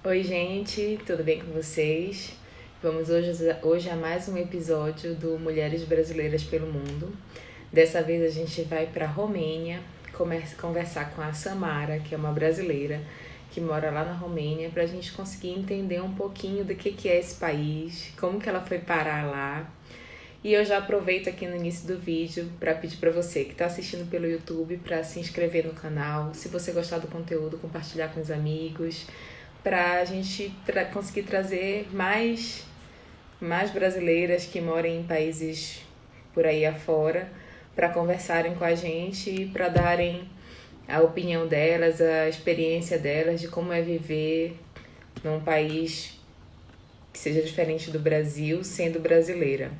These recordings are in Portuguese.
Oi, gente, tudo bem com vocês? Vamos hoje a mais um episódio do Mulheres Brasileiras pelo Mundo. Dessa vez a gente vai para a Romênia conversar com a Samara, que é uma brasileira que mora lá na Romênia, para a gente conseguir entender um pouquinho do que é esse país, como que ela foi parar lá. E eu já aproveito aqui no início do vídeo para pedir para você que está assistindo pelo YouTube para se inscrever no canal. Se você gostar do conteúdo, compartilhar com os amigos, para a gente conseguir trazer mais brasileiras que moram em países por aí afora para conversarem com a gente e para darem a opinião delas, a experiência delas de como é viver num país que seja diferente do Brasil, sendo brasileira.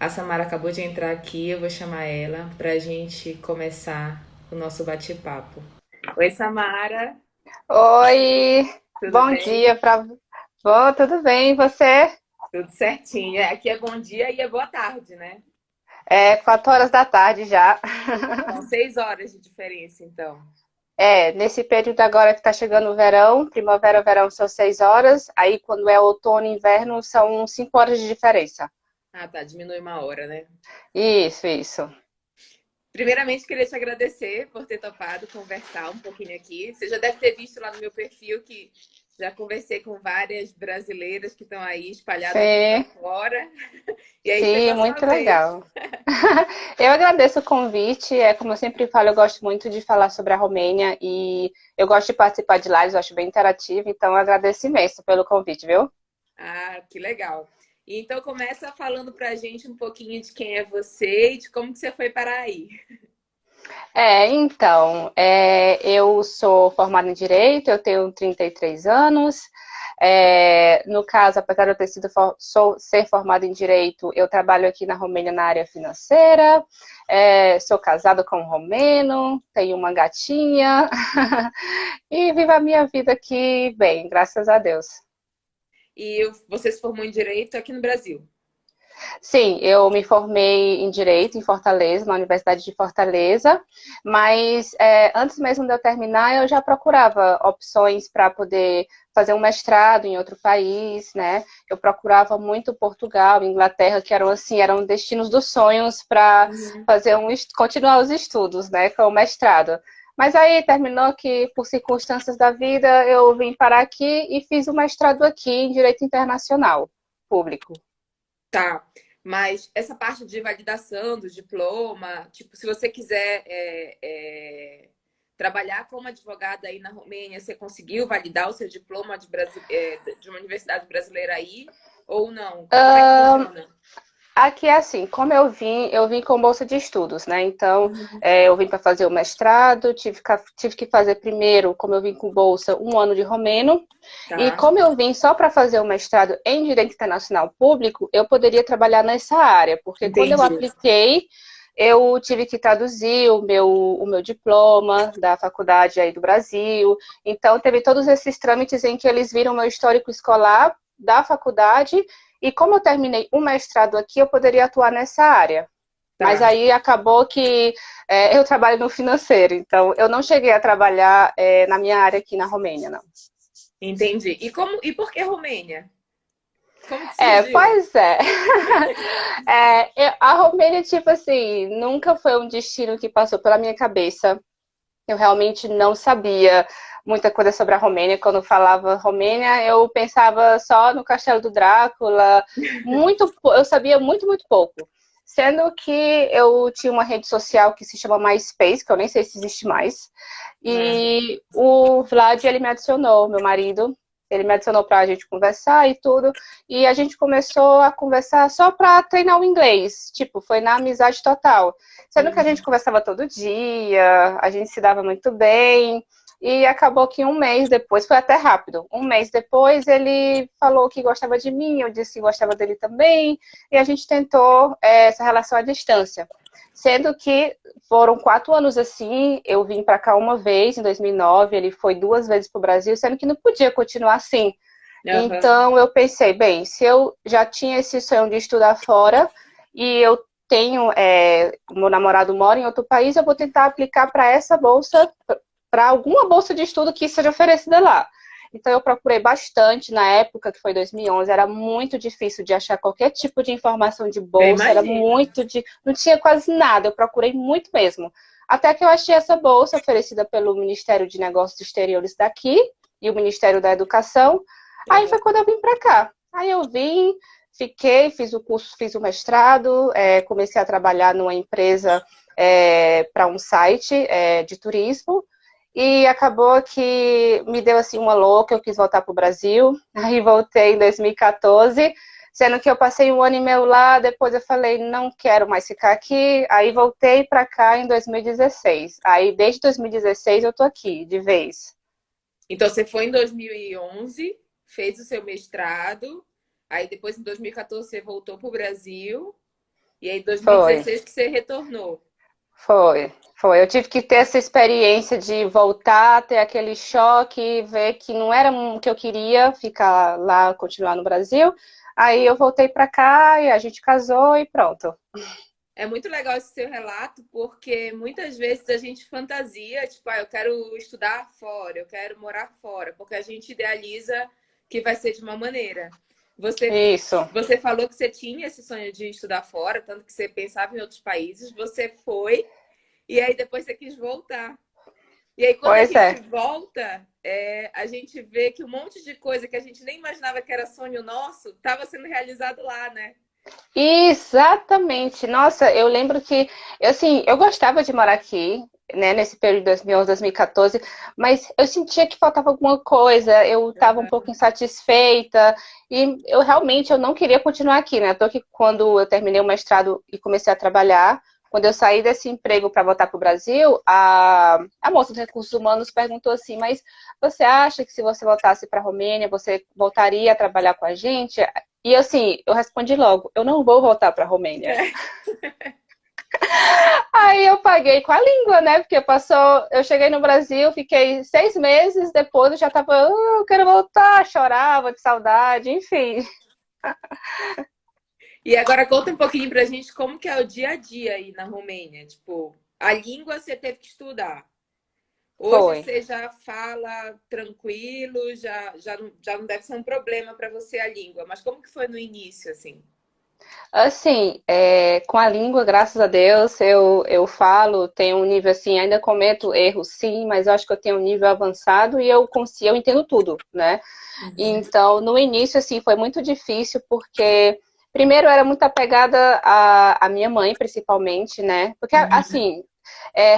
A Samara acabou de entrar aqui, eu vou chamar ela para a gente começar o nosso bate-papo. Oi, Samara, Oi, tudo bom bem? dia para. Bom, tudo bem, e você? Tudo certinho. Aqui é bom dia e é boa tarde, né? É 4 horas da tarde já. São 6 horas de diferença, então. Nesse período agora que tá chegando o verão, primavera, verão são 6 horas, aí quando é outono e inverno são 5 horas de diferença. Ah, tá, diminui uma hora, né? Isso, isso. Primeiramente, queria te agradecer por ter topado conversar um pouquinho aqui. Você já deve ter visto lá no meu perfil que já conversei com várias brasileiras que estão aí espalhadas mundo Sim, afora. E aí chegou sim, a sua muito vez. legal. Eu agradeço o convite, como eu sempre falo, eu gosto muito de falar sobre a Romênia e eu gosto de participar de lives, eu acho bem interativo, então eu agradeço imenso pelo convite, viu? Ah, que legal. Então começa falando pra gente um pouquinho de quem é você e de como que você foi parar aí. Eu sou formada em Direito, eu tenho 33 anos. No caso, apesar de eu ter sido ser formada em Direito, eu trabalho aqui na Romênia na área financeira. Sou casada com um romeno, tenho uma gatinha e vivo a minha vida aqui bem, graças a Deus. E você se formou em Direito aqui no Brasil. Sim, eu me formei em Direito em Fortaleza, na Universidade de Fortaleza, mas antes mesmo de eu terminar, eu já procurava opções para poder fazer um mestrado em outro país, né? Eu procurava muito Portugal, Inglaterra, que eram assim, eram destinos dos sonhos para Uhum. continuar os estudos, né, com o mestrado. Mas aí terminou que, por circunstâncias da vida, eu vim parar aqui e fiz o mestrado aqui em Direito Internacional Público. Tá, mas essa parte de validação do diploma, tipo, se você quiser trabalhar como advogada aí na Romênia, você conseguiu validar o seu diploma de uma universidade brasileira aí ou não? Como é que funciona? Aqui é assim, como eu vim com bolsa de estudos, né? Então, Uhum. eu vim para fazer o mestrado, tive que fazer primeiro, como eu vim com bolsa, um ano de romeno. E Tá, como eu vim só para fazer o mestrado em Direito Internacional Público, eu poderia trabalhar nessa área, porque quando eu entendi. apliquei, eu tive que traduzir o meu diploma da faculdade aí do Brasil. Então, teve todos esses trâmites em que eles viram meu histórico escolar da faculdade e como eu terminei um mestrado aqui, eu poderia atuar nessa área. Mas Tá, aí acabou que eu trabalho no financeiro, então eu não cheguei a trabalhar na minha área aqui na Romênia, não. entendi. E por que Romênia? Como que surgiu? Pois é. A Romênia, tipo assim, nunca foi um destino que passou pela minha cabeça. Eu realmente não sabia muita coisa sobre a Romênia. Quando falava Romênia, eu pensava só no Castelo do Drácula. Eu sabia muito, muito pouco. Sendo que eu tinha uma rede social que se chama MySpace, que eu nem sei se existe mais. Ah, E o Vlad, ele me adicionou, meu marido. Ele me adicionou para a gente conversar e tudo. E a gente começou a conversar só para treinar o inglês. Tipo, foi na amizade total. Sendo que a gente uhum. conversava todo dia, a gente se dava muito bem. E acabou que um mês depois, foi até rápido, um mês depois ele falou que gostava de mim, eu disse que gostava dele também, e a gente tentou essa relação à distância. Sendo que foram 4 anos assim, eu vim para cá uma vez, em 2009, ele foi 2 vezes para o Brasil, sendo que não podia continuar assim. Aham. Então eu pensei, bem, se eu já tinha esse sonho de estudar fora e eu tenho, o meu namorado mora em outro país, eu vou tentar aplicar para essa bolsa, para alguma bolsa de estudo que seja oferecida lá. Então eu procurei bastante na época, que foi 2011, era muito difícil de achar qualquer tipo de informação de Eu bolsa, era imagino. muito de... não tinha quase nada, eu procurei muito mesmo. Até que eu achei essa bolsa oferecida pelo Ministério de Negócios Exteriores daqui e o Ministério da Educação. Aí foi Aham. quando eu vim para cá. Aí eu vim, fiquei, fiz o curso, fiz o mestrado, comecei a trabalhar numa empresa para um site de turismo. E acabou que me deu assim uma louca, eu quis voltar para o Brasil. Aí voltei em 2014, sendo que eu passei um ano e meio lá, depois eu falei, não quero mais ficar aqui. Aí voltei para cá em 2016. Aí desde 2016 eu tô aqui, de vez. Então, você foi em 2011, fez o seu mestrado, aí depois em 2014 você voltou para o Brasil, e aí em Foi. 2016 que você retornou. Foi. Eu tive que ter essa experiência de voltar, ter aquele choque, ver que não era o que eu queria, ficar lá, continuar no Brasil. Aí eu voltei para cá e a gente casou e pronto. É muito legal esse seu relato, porque muitas vezes a gente fantasia, tipo, eu quero estudar fora, eu quero morar fora, porque a gente idealiza que vai ser de uma maneira. Você, Isso. você falou que você tinha esse sonho de estudar fora, tanto que você pensava em outros países, você foi, e aí depois você quis voltar. E aí, quando a Pois gente é. volta, a gente vê que um monte de coisa que a gente nem imaginava que era sonho nosso, estava sendo realizado lá, né? Exatamente. Nossa, eu lembro que, assim, eu gostava de morar aqui, né, nesse período de 2011, 2014, mas eu sentia que faltava alguma coisa, eu estava um pouco insatisfeita e eu realmente eu não queria continuar aqui, né? Tô que quando eu terminei o mestrado e comecei a trabalhar, quando eu saí desse emprego para voltar para o Brasil, a moça dos recursos humanos perguntou assim, mas você acha que se você voltasse para a Romênia, você voltaria a trabalhar com a gente? E assim, eu respondi logo, eu não vou voltar para a Romênia. É. Aí eu paguei com a língua, né? Porque passou, eu cheguei no Brasil, fiquei 6 meses, depois eu já tava, eu quero voltar, chorava de saudade, enfim. E agora conta um pouquinho pra gente como que é o dia a dia aí na Romênia. Tipo, a língua você teve que estudar. Hoje Foi. você já fala tranquilo, já não deve ser um problema para você a língua. Mas como que foi no início, assim? Assim, com a língua, graças a Deus, eu falo, tenho um nível assim, ainda cometo erros, sim, mas eu acho que eu tenho um nível avançado e eu consigo, eu entendo tudo, né? Então, no início, assim, foi muito difícil porque, primeiro, eu era muito apegada à minha mãe, principalmente, né? Porque, Uhum. assim,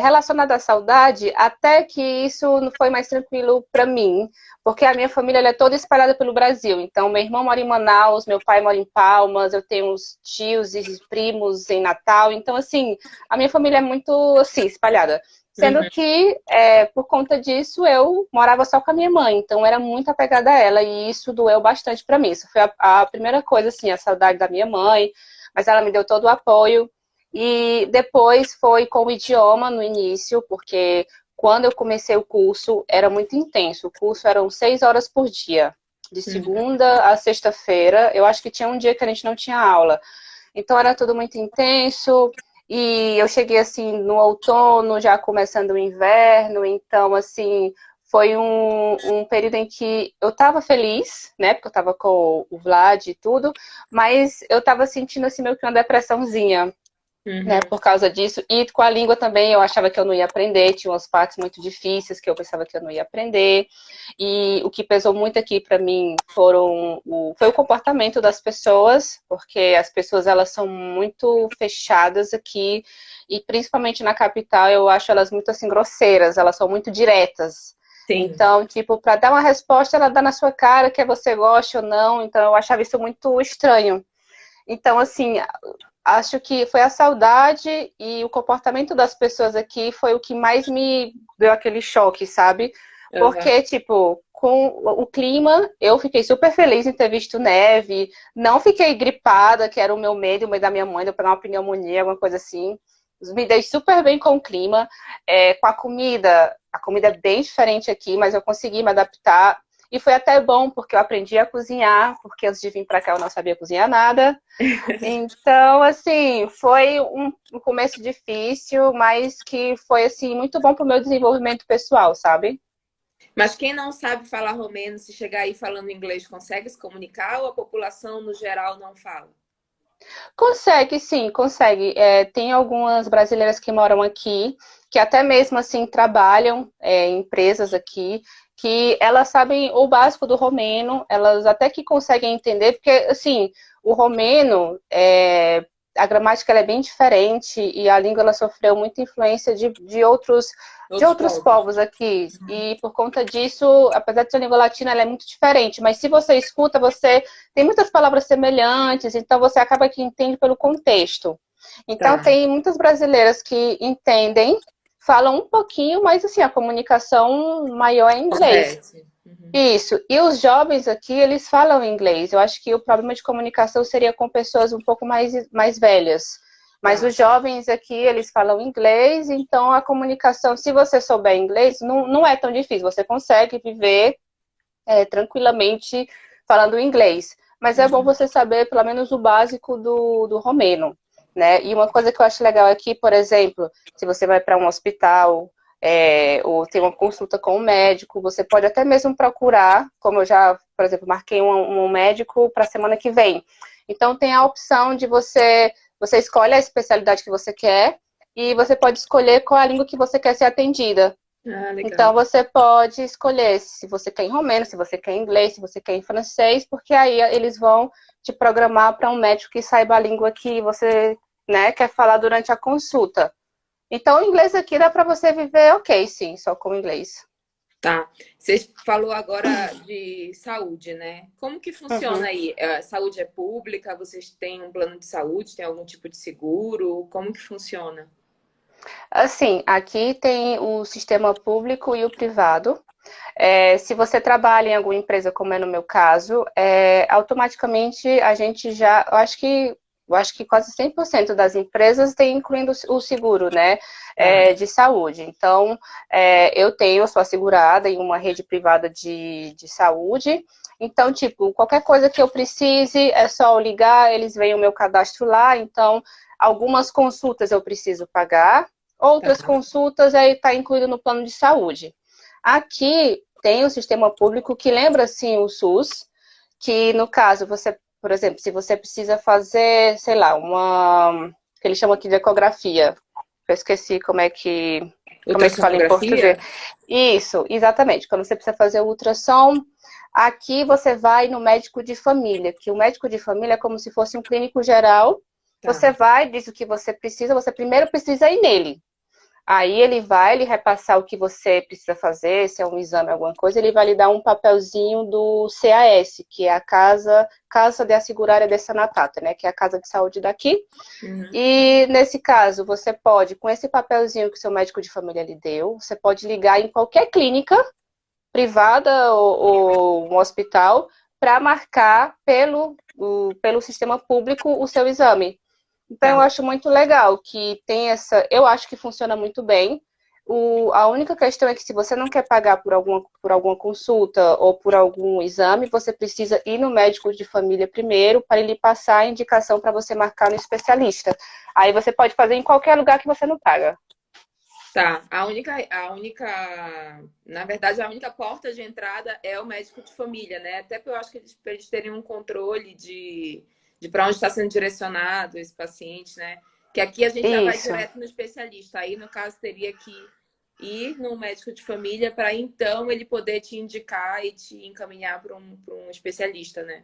relacionada à saudade, até que isso não foi mais tranquilo para mim, porque a minha família ela é toda espalhada pelo Brasil. Então, meu irmão mora em Manaus, meu pai mora em Palmas, eu tenho uns tios e primos em Natal. Então, assim, a minha família é muito, assim, espalhada. Sendo Uhum. que, por conta disso, eu morava só com a minha mãe, então era muito apegada a ela, e isso doeu bastante para mim. Isso foi a primeira coisa, assim, a saudade da minha mãe, mas ela me deu todo o apoio. E depois foi com o idioma no início, porque quando eu comecei o curso era muito intenso. O curso eram 6 horas por dia, de Uhum. segunda a sexta-feira. Eu acho que tinha um dia que a gente não tinha aula. Então era tudo muito intenso. E eu cheguei assim no outono, já começando o inverno, então assim foi um período em que eu estava feliz, né? Porque eu estava com o Vlad e tudo, mas eu estava sentindo assim meio que uma depressãozinha, né, Uhum. por causa disso. E com a língua também eu achava que eu não ia aprender, tinha umas partes muito difíceis que eu pensava que eu não ia aprender. E o que pesou muito aqui para mim foi o comportamento das pessoas, porque as pessoas elas são muito fechadas aqui e principalmente na capital eu acho elas muito assim grosseiras, elas são muito diretas. Sim. Então, tipo, para dar uma resposta, ela dá na sua cara, quer você goste ou não. Então, eu achava isso muito estranho. Então, assim, acho que foi a saudade e o comportamento das pessoas aqui foi o que mais me deu aquele choque, sabe? Uhum. Porque, tipo, com o clima, eu fiquei super feliz em ter visto neve, não fiquei gripada, que era o medo da minha mãe, de eu pegar uma pneumonia, alguma coisa assim. Me dei super bem com o clima, com a comida é bem diferente aqui, mas eu consegui me adaptar. E foi até bom, porque eu aprendi a cozinhar, porque antes de vir para cá eu não sabia cozinhar nada. Então, assim, foi um começo difícil, mas que foi, assim, muito bom pro meu desenvolvimento pessoal, sabe? Mas quem não sabe falar romeno, se chegar aí falando inglês, consegue se comunicar ou a população no geral não fala? Consegue, sim, consegue. Tem algumas brasileiras que moram aqui, que até mesmo assim trabalham em empresas aqui, que elas sabem o básico do romeno, elas até que conseguem entender, porque assim, o romeno, a gramática ela é bem diferente e a língua ela sofreu muita influência de Outros outros povos. povos aqui. E por conta disso, apesar de ser língua latina, ela é muito diferente. Mas se você escuta, você tem muitas palavras semelhantes, então você acaba que entende pelo contexto. Então Tá. tem muitas brasileiras que entendem, falam um pouquinho, mas assim, a comunicação maior é em inglês. Acontece. Uhum. Isso. E os jovens aqui, eles falam inglês. Eu acho que o problema de comunicação seria com pessoas um pouco mais velhas. Mas Tá. os jovens aqui, eles falam inglês, então a comunicação, se você souber inglês, não é tão difícil. Você consegue viver tranquilamente falando inglês. Mas é bom Uhum. você saber pelo menos o básico do romeno, né? E uma coisa que eu acho legal aqui, por exemplo, se você vai para um hospital ou tem uma consulta com um médico, você pode até mesmo procurar, como eu já, por exemplo, marquei um médico para a semana que vem. Então tem a opção de você escolhe a especialidade que você quer e você pode escolher qual é a língua que você quer ser atendida. Ah, legal. Então você pode escolher se você quer em romeno, se você quer em inglês, se você quer em francês, porque aí eles vão te programar para um médico que saiba a língua que você, né, quer falar durante a consulta. Então o inglês aqui dá para você viver ok, sim, só com inglês. Tá. Você falou agora de saúde, né? Como que funciona Uhum. aí? A saúde é pública? Vocês têm um plano de saúde? Tem algum tipo de seguro? Como que funciona? Assim, aqui tem o sistema público e o privado. Se você trabalha em alguma empresa, como é no meu caso, automaticamente a gente já, eu acho que quase 100% das empresas têm incluindo o seguro, né, Tá, de saúde. Então, eu sou assegurada em uma rede privada de saúde. Então, tipo, qualquer coisa que eu precise, é só eu ligar, eles veem o meu cadastro lá. Então, algumas consultas eu preciso pagar, outras tá. consultas aí está incluído no plano de saúde. Aqui tem o sistema público que lembra, sim, o SUS, que no caso, você, por exemplo, se você precisa fazer, sei lá, que eles chamam aqui de ecografia, eu esqueci como é que fala em português. Ultrassonografia? Isso, exatamente. Quando você precisa fazer o ultrassom, aqui você vai no médico de família, que o médico de família é como se fosse um clínico geral. Você Tá, vai, diz o que você precisa, você primeiro precisa ir nele. Aí ele repassar o que você precisa fazer, se é um exame, alguma coisa, ele vai lhe dar um papelzinho do CAS, que é a Casa de Assegurare de Sanatata, né? Que é a casa de saúde daqui. uhum, E nesse caso, você pode, com esse papelzinho que o seu médico de família lhe deu, você pode ligar em qualquer clínica privada ou um hospital para marcar pelo sistema público o seu exame. Então, eu tá, acho muito legal que tem essa. Eu acho que funciona muito bem. A única questão é que se você não quer pagar por alguma consulta ou por algum exame, você precisa ir no médico de família primeiro para ele passar a indicação para você marcar no especialista. Aí você pode fazer em qualquer lugar que você não paga. tá. Na verdade, a única porta de entrada é o médico de família, né? Até porque eu acho que eles terem um controle de para onde está sendo direcionado esse paciente, né? Que aqui a gente já vai Isso. direto no especialista. Aí, no caso, teria que ir no médico de família para então ele poder te indicar e te encaminhar para um especialista, né?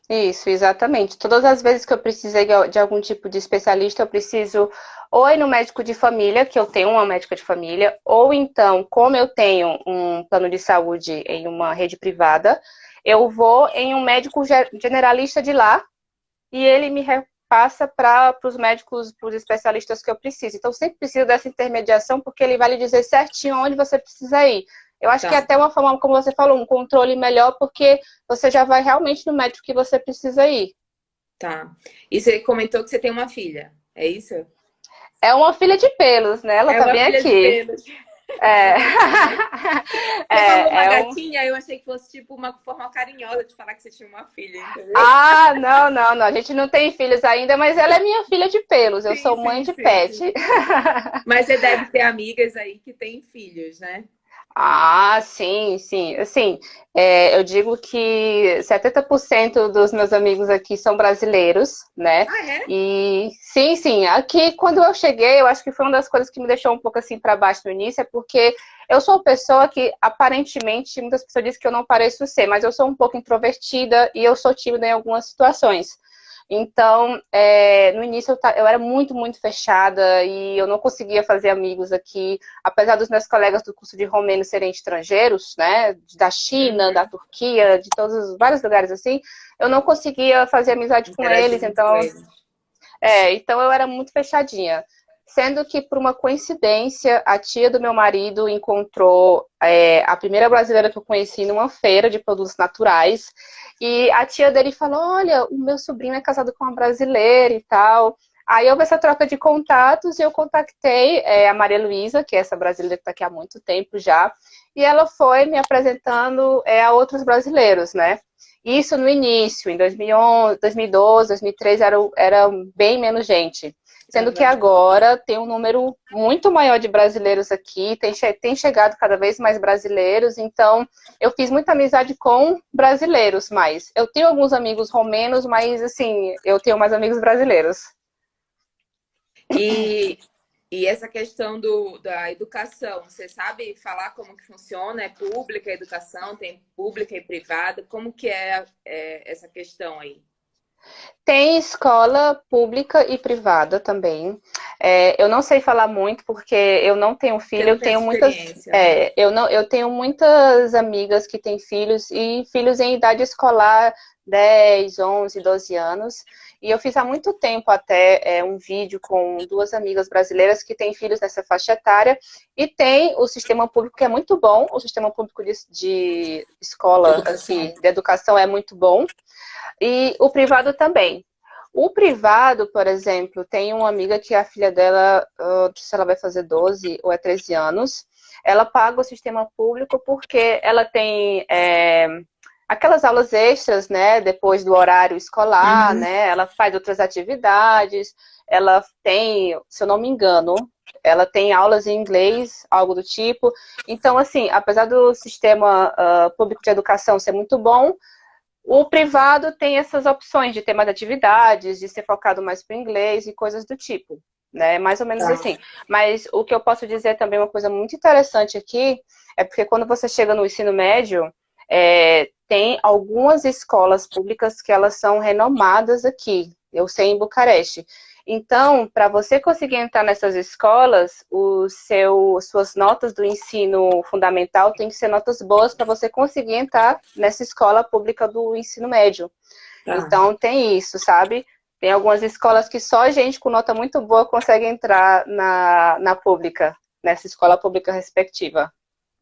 Isso, exatamente. Todas as vezes que eu precisei de algum tipo de especialista, eu preciso ou ir no médico de família, que eu tenho uma médica de família, ou então, como eu tenho um plano de saúde em uma rede privada, eu vou em um médico generalista de lá e ele me repassa para os médicos, para os especialistas que eu preciso. Então, sempre preciso dessa intermediação, porque ele vai lhe dizer certinho onde você precisa ir. Eu acho que é Tá, até uma forma, como você falou, um controle melhor, porque você já vai realmente no médico que você precisa ir. tá. E você comentou que você tem uma filha, é isso? É uma filha de pelos, né? Ela É tá uma bem filha de aqui. pelos. É. Você falou uma É um. gatinha, eu achei que fosse tipo uma forma carinhosa de falar que você tinha uma filha, entendeu? Ah, não, não, não. A gente não tem filhos ainda, mas ela é minha filha de pelos. Eu Sim, sou mãe sim, de sim, pet. sim. Mas você deve ter amigas aí que têm filhos, né? Ah, sim, sim. Assim, eu digo que 70% dos meus amigos aqui são brasileiros, né? Ah, é? E sim, sim. Aqui, quando eu cheguei, eu acho que foi uma das coisas que me deixou um pouco assim para baixo no início, é porque eu sou uma pessoa que aparentemente muitas pessoas dizem que eu não pareço ser, mas eu sou um pouco introvertida e eu sou tímida em algumas situações. Então, no início eu era muito, muito fechada e eu não conseguia fazer amigos aqui, apesar dos meus colegas do curso de romeno serem estrangeiros, né, da China, da Uhum. Turquia, de todos os vários lugares assim, eu não conseguia fazer amizade com Interagir eles, muito com então, eles. então eu era muito fechadinha. Sendo que, por uma coincidência, a tia do meu marido encontrou a primeira brasileira que eu conheci numa feira de produtos naturais. E a tia dele falou: Olha, o meu sobrinho é casado com uma brasileira e tal. Aí houve essa troca de contatos e eu contactei a Maria Luísa, que é essa brasileira que está aqui há muito tempo já, e ela foi me apresentando a outros brasileiros, né? Isso no início, em 2011, 2012, 2013, era bem menos gente. Sendo que Aham. agora tem um número muito maior de brasileiros aqui, tem chegado cada vez mais brasileiros, então eu fiz muita amizade com brasileiros, mas eu tenho alguns amigos romenos, mas assim, eu tenho mais amigos brasileiros. E, e essa questão da educação, você sabe falar como que funciona? É pública a educação? Tem pública e privada? Como que é essa questão aí? Tem escola pública e privada também. Eu não sei falar muito porque eu não tenho Você filho, não eu tem tenho essa muitas, experiência? Aham. eu tenho muitas amigas que têm filhos e filhos em idade escolar, 10, 11, 12 anos. E eu fiz há muito tempo até um vídeo com duas amigas brasileiras que têm filhos nessa faixa etária e tem o sistema público que é muito bom, o sistema público de escola Educação. aqui, de educação é muito bom. E o privado também. O privado, por exemplo, tem uma amiga que a filha dela, não sei se ela vai fazer 12 ou 13 anos, ela paga o sistema público porque ela tem aquelas aulas extras, né, depois do horário escolar, Uhum. né, ela faz outras atividades, ela tem, se eu não me engano, ela tem aulas em inglês, algo do tipo. Então, assim, apesar do sistema público de educação ser muito bom, o privado tem essas opções de ter mais atividades, de ser focado mais para o inglês e coisas do tipo, né? Mais ou menos Tá. assim. Mas o que eu posso dizer também, uma coisa muito interessante aqui, é porque quando você chega no ensino médio, tem algumas escolas públicas que elas são renomadas aqui. Eu sei em Bucareste. Então, para você conseguir entrar nessas escolas, suas notas do ensino fundamental têm que ser notas boas para você conseguir entrar nessa escola pública do ensino médio. Tá. Então, tem isso, sabe? Tem algumas escolas que só gente com nota muito boa consegue entrar na pública, nessa escola pública respectiva.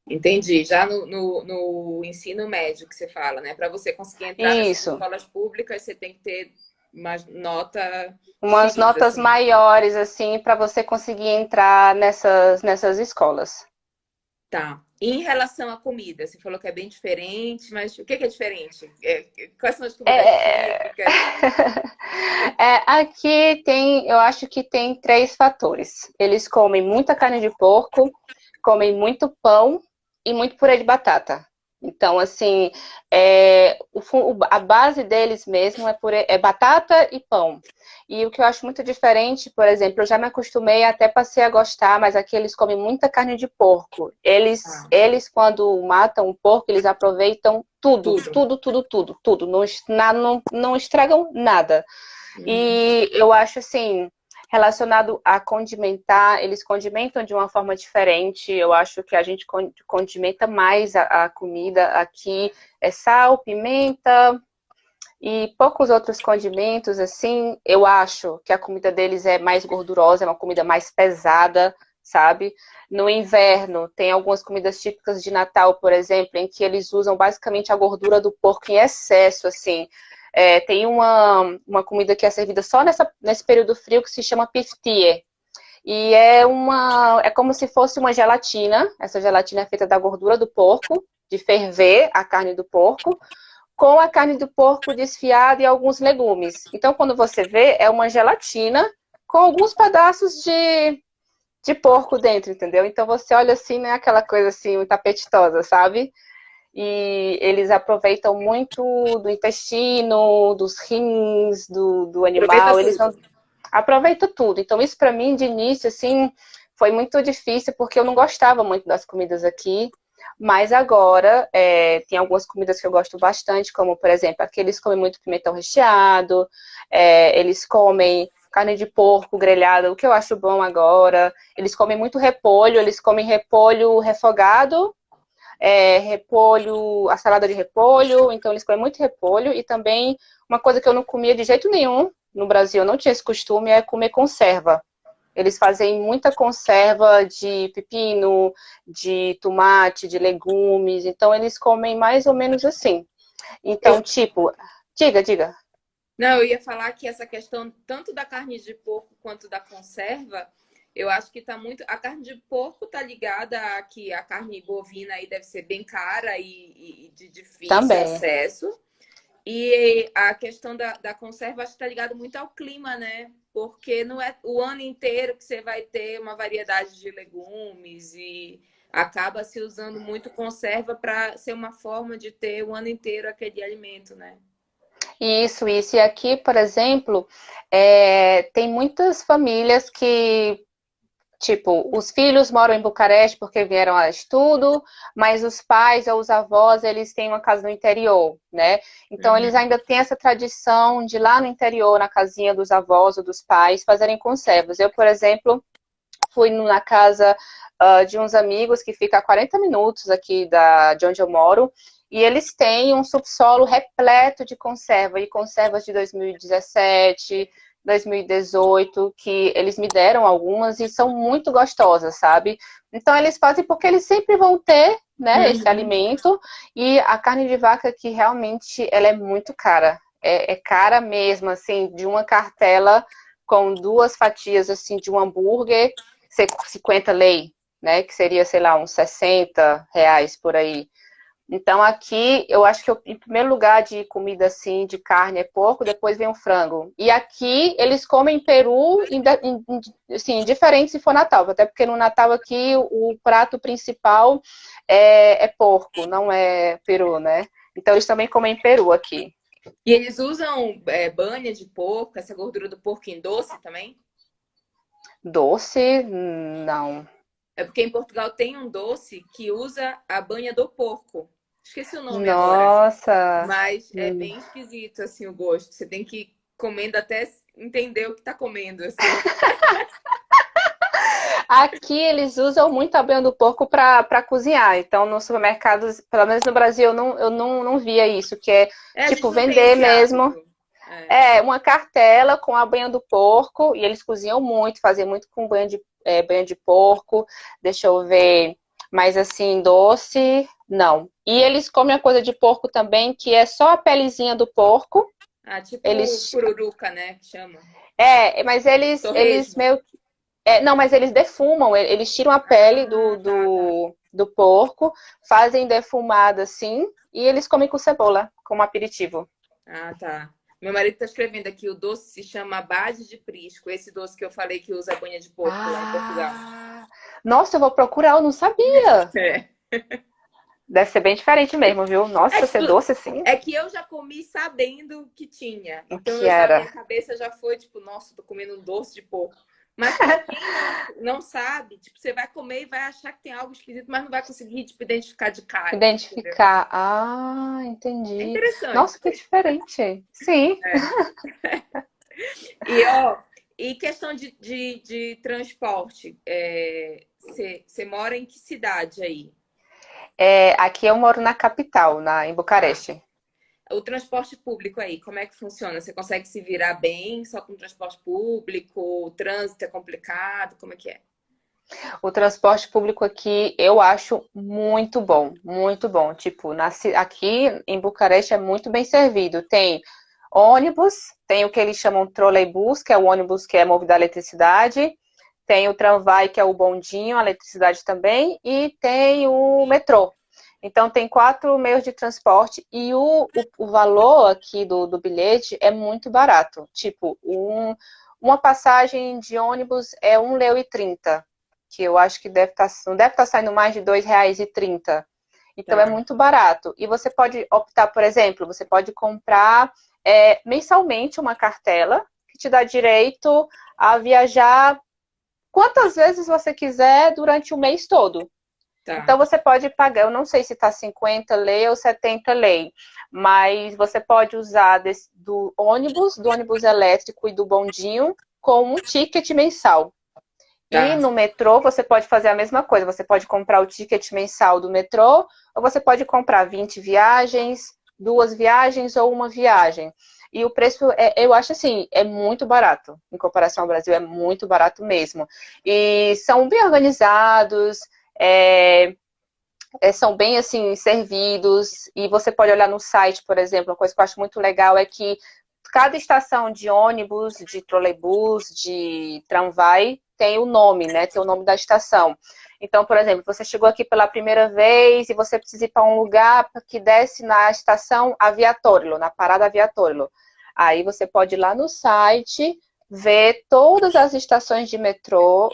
Entendi. Já no ensino médio que você fala, né? Para você conseguir entrar nessas Isso. escolas públicas, você tem que ter uma nota Umas X, notas assim. maiores, assim, para você conseguir entrar nessas escolas. Tá. E em relação à comida, você falou que é bem diferente, mas o que é diferente? Quais são as comidas É... típicas? Aqui tem, eu acho que tem três fatores. Eles comem muita carne de porco, comem muito pão e muito purê de batata. Então, assim, a base deles mesmo é batata e pão. E o que eu acho muito diferente, por exemplo, eu já me acostumei, até passei a gostar, mas aqui eles comem muita carne de porco. Ah, Quando matam o porco, eles aproveitam tudo, tudo. tudo, tudo, tudo, tudo. Não estragam nada. Uhum. E eu acho assim, relacionado a condimentar, eles condimentam de uma forma diferente. Eu acho que a gente condimenta mais a comida aqui. É sal, pimenta e poucos outros condimentos, assim. Eu acho que a comida deles é mais gordurosa, é uma comida mais pesada, sabe? No inverno, tem algumas comidas típicas de Natal, por exemplo, em que eles usam basicamente a gordura do porco em excesso, assim. Tem uma comida que é servida só nesse período frio que se chama piftie. E é como se fosse uma gelatina. Essa gelatina é feita da gordura do porco, de ferver a carne do porco, com a carne do porco desfiada e alguns legumes. Então, quando você vê, é uma gelatina com alguns pedaços de porco dentro, entendeu? Então você olha assim, né, aquela coisa assim, muito apetitosa, sabe? E eles aproveitam muito do intestino, dos rins, do Aproveita animal, eles não tudo. aproveitam tudo. Então isso para mim, de início, assim, foi muito difícil, porque eu não gostava muito das comidas aqui, mas agora tem algumas comidas que eu gosto bastante, como, por exemplo, aqui eles comem muito pimentão recheado, eles comem carne de porco grelhada, o que eu acho bom agora. Eles comem muito repolho, eles comem repolho refogado, repolho, a salada de repolho, então eles comem muito repolho. E também uma coisa que eu não comia de jeito nenhum no Brasil, eu não tinha esse costume, é comer conserva. Eles fazem muita conserva de pepino, de tomate, de legumes, então eles comem mais ou menos assim. Então, Eu, tipo, diga. não, eu ia falar que essa questão tanto da carne de porco quanto da conserva, eu acho que tá muito. A carne de porco tá ligada a que a carne bovina aí deve ser bem cara e de difícil Também. acesso. E a questão da conserva acho que está ligado muito ao clima, né? Porque não é o ano inteiro que você vai ter uma variedade de legumes e acaba se usando muito conserva para ser uma forma de ter o ano inteiro aquele alimento, né? Isso, isso. E aqui, por exemplo, tem muitas famílias que, tipo, os filhos moram em Bucareste porque vieram a estudo, mas os pais ou os avós, eles têm uma casa no interior, né? Então, eles Uhum. ainda têm essa tradição de lá no interior, na casinha dos avós ou dos pais, fazerem conservas. Eu, por exemplo, fui na casa de uns amigos que fica a 40 minutos aqui de onde eu moro, e eles têm um subsolo repleto de conserva, e conservas de 2017, 2018, que eles me deram algumas e são muito gostosas, sabe? Então eles fazem porque eles sempre vão ter, né, esse Uhum. alimento, e a carne de vaca aqui realmente ela é muito cara. É cara mesmo, assim, de uma cartela com duas fatias assim de um hambúrguer, 50 lei, né? Que seria, sei lá, uns R$ 60 por aí. Então aqui eu acho que em primeiro lugar de comida assim, de carne é porco, depois vem o frango. E aqui eles comem peru assim, indiferente se for Natal, até porque no Natal aqui o prato principal é porco, não é peru, né? Então eles também comem peru aqui. E eles usam banha de porco, essa gordura do porco em doce também? Doce, não. É porque em Portugal tem um doce que usa a banha do porco. Esqueci o nome agora. Nossa. Mas é bem esquisito, assim, o gosto. Você tem que ir comendo até entender o que tá comendo, assim. Aqui eles usam muito a banha do porco para cozinhar. Então, nos supermercados, pelo menos no Brasil, eu não via isso, que é É, a tipo gente não tem vender esse mesmo. hábito. É. É uma cartela com a banha do porco, e eles cozinham muito, fazem muito com banha de porco. Deixa eu ver. Mas assim, doce, não. E eles comem a coisa de porco também, que é só a pelezinha do porco. Ah, tipo Eles. pururuca, né? Que chama. Mas eles Torresmo. meio não, mas eles defumam, eles tiram a pele do, Ah, tá, tá. do, do porco, fazem defumada assim, e eles comem com cebola, como aperitivo. Ah, tá. Meu marido tá escrevendo aqui, o doce se chama base de prisco. Esse doce que eu falei que usa banha de porco lá em Portugal. Ah! Nossa, eu vou procurar, eu não sabia. É. Deve ser bem diferente mesmo, viu? É, Nossa, tipo, ser doce assim. é que eu já comi sabendo que tinha. O Então que eu já minha era? cabeça já foi tipo, nossa, tô comendo um doce de porco. Mas para quem não sabe, tipo, você vai comer e vai achar que tem algo esquisito, mas não vai conseguir tipo, identificar de cara, entendeu? Identificar. Ah, É entendi. interessante. Nossa, que diferente. Sim. É. E ó, e questão de transporte, você mora em que cidade aí? Aqui eu moro na capital, em Tá. Bucareste. O transporte público aí, como é que funciona? Você consegue se virar bem só com transporte público? O trânsito é complicado? Como é que é? O transporte público aqui eu acho muito bom, muito bom. Tipo, aqui em Bucareste é muito bem servido. Tem ônibus, tem o que eles chamam trolleybus, que é o ônibus que é movido a eletricidade. Tem o tramvai, que é o bondinho, a eletricidade também. E tem o metrô. Então, tem 4 meios de transporte e o valor aqui do bilhete é muito barato. Tipo, uma passagem de ônibus é 1,30 leu. que eu acho que não deve estar saindo mais de R$ 2,30. Então é Tá, muito barato. E você pode optar, por exemplo, você pode comprar mensalmente uma cartela que te dá direito a viajar quantas vezes você quiser durante o mês todo. tá. Então você pode pagar, eu não sei se está 50 lei ou 70 lei, mas você pode usar do ônibus elétrico e do bondinho com um ticket mensal. E Tá. no metrô você pode fazer a mesma coisa. Você pode comprar o ticket mensal do metrô, ou você pode comprar 20 viagens, 2 viagens ou uma viagem. E o preço, eu acho assim, é muito barato. Em comparação ao Brasil, é muito barato mesmo. E são bem organizados, é, são bem assim servidos. E você pode olhar no site, por exemplo, uma coisa que eu acho muito legal é que cada estação de ônibus, de trolleybus, de tramvai, tem o nome, né? Tem o nome da estação. Então, por exemplo, você chegou aqui pela primeira vez e você precisa ir para um lugar que desce na estação Aviatorilo, na parada Aviatorilo. Aí você pode ir lá no site, ver todas as estações de metrô,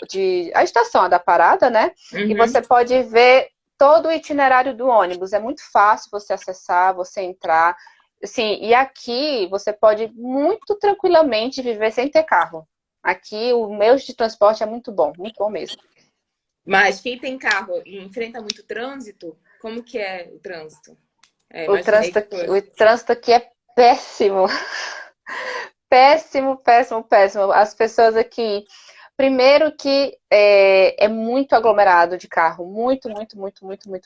a estação da parada, né? E Uhum. você pode ver todo o itinerário do ônibus. É muito fácil você acessar, você entrar. Sim, e aqui você pode muito tranquilamente viver sem ter carro. Aqui o meio de transporte é muito bom mesmo. Mas quem tem carro e enfrenta muito trânsito, como que é o trânsito? É, O imaginei trânsito que aqui, fosse. o trânsito aqui é péssimo. Péssimo, péssimo, péssimo. As pessoas aqui, primeiro que é muito aglomerado de carro, muito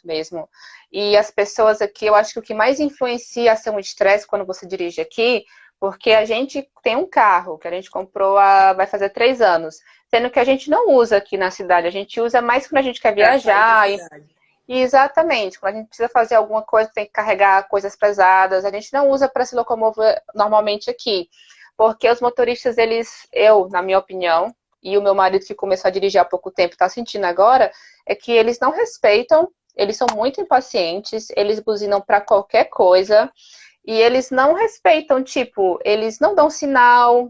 mesmo. E as pessoas aqui, eu acho que o que mais influencia a ser um estresse quando você dirige aqui, porque a gente tem um carro que a gente comprou vai fazer 3 anos, sendo que a gente não usa aqui na cidade, a gente usa mais quando a gente quer Para sair da viajar. cidade. E exatamente, quando a gente precisa fazer alguma coisa, tem que carregar coisas pesadas, a gente não usa para se locomover normalmente aqui. Porque os motoristas, na minha opinião, e o meu marido que começou a dirigir há pouco tempo está sentindo agora, é que eles não respeitam, eles são muito impacientes, eles buzinam para qualquer coisa, e eles não respeitam, tipo, eles não dão sinal,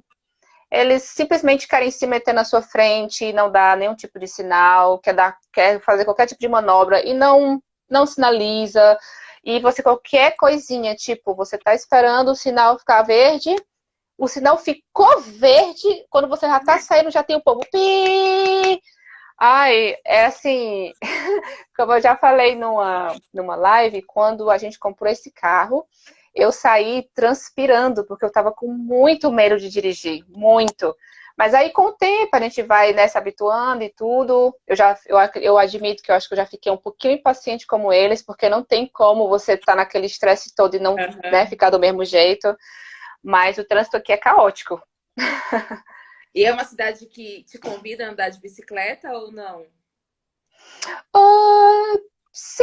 eles simplesmente querem se meter na sua frente, não dá nenhum tipo de sinal, quer fazer qualquer tipo de manobra e não sinaliza. E você, qualquer coisinha, tipo, você tá esperando o sinal ficar verde, o sinal ficou verde, quando você já tá saindo, já tem o povo pi. Ai, é assim, como eu já falei numa live, quando a gente comprou esse carro, eu saí transpirando, porque eu tava com muito medo de dirigir, muito. Mas aí, com o tempo, a gente vai, né, se habituando e tudo. Eu admito que eu acho que eu já fiquei um pouquinho impaciente como eles, porque não tem como você estar naquele estresse todo e não, né, Aham. ficar do mesmo jeito. Mas o trânsito aqui é caótico. E é uma cidade que te convida a andar de bicicleta ou não? Ah,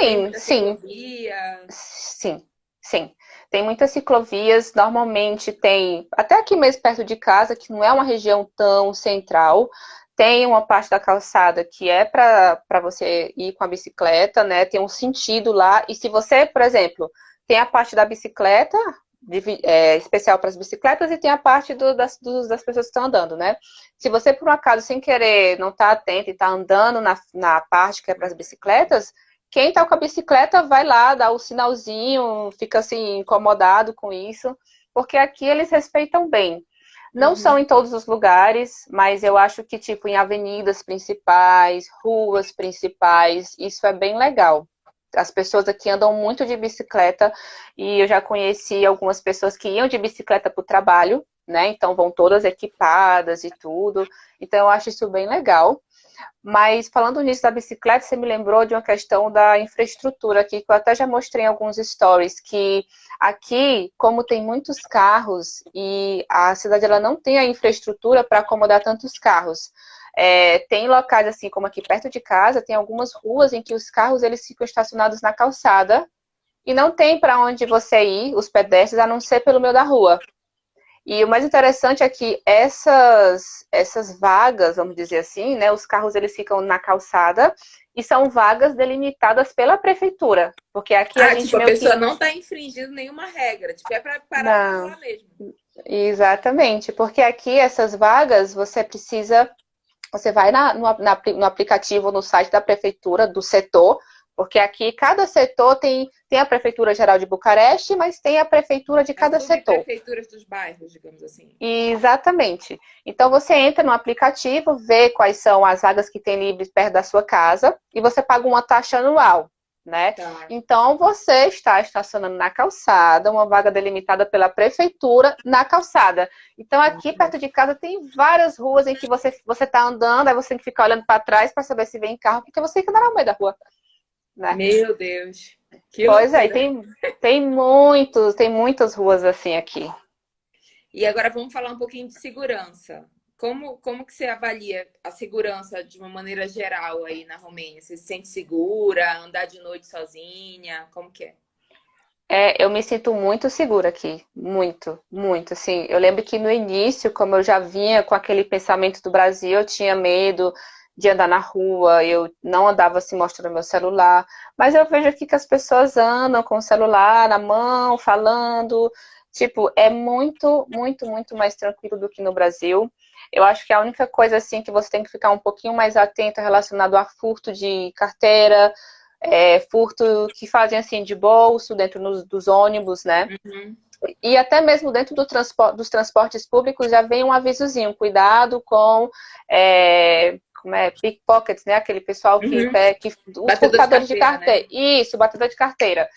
Tem sim, muita sim. ciclovia? Sim, sim. Tem muitas ciclovias, normalmente tem, até aqui mesmo perto de casa, que não é uma região tão central, tem uma parte da calçada que é para você ir com a bicicleta, né? Tem um sentido lá. E se você, por exemplo, tem a parte da bicicleta, especial para as bicicletas, e tem a parte das pessoas que estão andando, né? Se você, por um acaso, sem querer, não está atento e está andando na parte que é para as bicicletas, quem tá com a bicicleta vai lá, dá o sinalzinho, fica assim, incomodado com isso, porque aqui eles respeitam bem. Não são Uhum. em todos os lugares, mas eu acho que, tipo, em avenidas principais, ruas principais, isso é bem legal. As pessoas aqui andam muito de bicicleta e eu já conheci algumas pessoas que iam de bicicleta para o trabalho, né? Então vão todas equipadas e tudo. Então eu acho isso bem legal. Mas falando nisso da bicicleta, você me lembrou de uma questão da infraestrutura aqui, que eu até já mostrei em alguns stories, que aqui, como tem muitos carros e a cidade ela não tem a infraestrutura para acomodar tantos carros. Tem locais assim, como aqui perto de casa, tem algumas ruas em que os carros eles ficam estacionados na calçada e não tem para onde você ir, os pedestres, a não ser pelo meio da rua. E o mais interessante é que essas vagas, vamos dizer assim, né, os carros eles ficam na calçada e são vagas delimitadas pela prefeitura, porque aqui a Ah, gente tipo, a meio pessoa que não está infringindo nenhuma regra. Tipo, é para parar para não, zoar mesmo. exatamente, porque aqui essas vagas você precisa Você vai no aplicativo, no site da prefeitura, do setor, porque aqui cada setor tem a Prefeitura Geral de Bucareste, mas tem a prefeitura de As cada setor. subprefeituras dos bairros, digamos assim. Exatamente. Então você entra no aplicativo, vê quais são as vagas que tem livres perto da sua casa e você paga uma taxa anual, né? Tá. Então você está estacionando na calçada, uma vaga delimitada pela prefeitura na calçada. Então aqui perto de casa tem várias ruas em que você está andando, aí você tem que ficar olhando para trás para saber se vem carro, porque você fica no meio da rua, né? Meu Deus. Que Pois é, loucura. tem muitas ruas assim aqui. E agora vamos falar um pouquinho de segurança. Como que você avalia a segurança de uma maneira geral aí na Romênia? Você se sente segura? Andar de noite sozinha? Como que é? Eu me sinto muito segura aqui, muito, muito, assim, eu lembro que no início, como eu já vinha com aquele pensamento do Brasil, eu tinha medo de andar na rua, eu não andava assim mostrando meu celular, mas eu vejo aqui que as pessoas andam com o celular na mão, falando, tipo, é muito, muito, muito mais tranquilo do que no Brasil. Eu acho que a única coisa, assim, que você tem que ficar um pouquinho mais atento é relacionado a furto de carteira, furto que fazem assim de bolso dentro dos ônibus, né? Uhum. E até mesmo dentro dos transportes públicos já vem um avisozinho, cuidado com como pickpockets, né? Aquele pessoal Uhum. os Batedor de furtadores de carteira, né? carteira. Isso, batedor de carteira.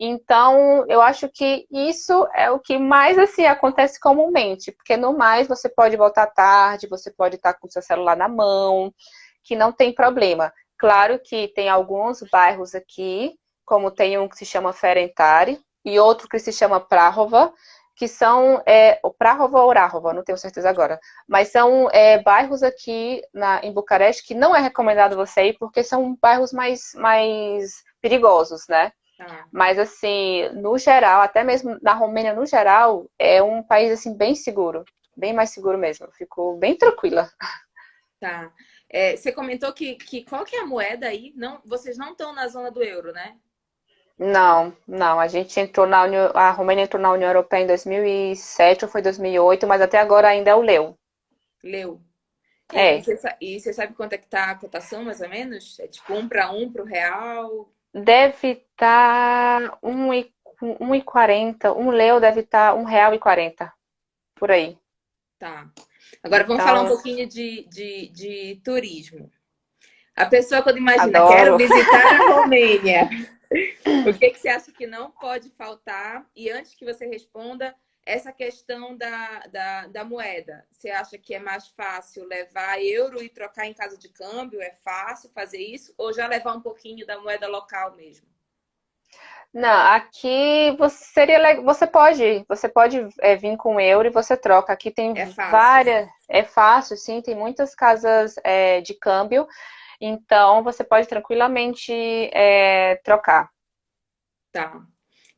Então, eu acho que isso é o que mais assim acontece comumente, porque no mais você pode voltar tarde, você pode estar com o seu celular na mão, que não tem problema. Claro que tem alguns bairros aqui, como tem um que se chama Ferentari e outro que se chama Prahova, que são o Prahova ou Orahova, não tenho certeza agora, mas são bairros aqui em Bucareste que não é recomendado você ir porque são bairros mais perigosos, né? Tá. Mas assim, no geral, até mesmo na Romênia no geral, é um país assim bem seguro, bem mais seguro mesmo. Eu fico bem tranquila. Tá. Você comentou que qual que é a moeda aí? Não, vocês não estão na zona do euro, né? Não, não. A gente entrou a Romênia entrou na União Europeia em 2007 ou foi 2008, mas até agora ainda é o leu. Leu. E É, você sabe quanto é que tá a cotação, mais ou menos? É tipo 1 para 1 pro real? deve estar 1,40. Um leu deve estar R$ 1,40 por aí. Tá. Agora vamos falar um Então, pouquinho de turismo. A pessoa, quando imagina, quero adoro. visitar a Romênia, o que que você acha que não pode faltar? E antes que você responda, essa questão da moeda. Você acha que é mais fácil levar euro e trocar em casa de câmbio? É fácil fazer isso? Ou já levar um pouquinho da moeda local mesmo? Não, aqui você pode vir com euro e você troca. Aqui tem É fácil. várias, é fácil, sim, tem muitas casas de câmbio, então você pode tranquilamente trocar. Tá.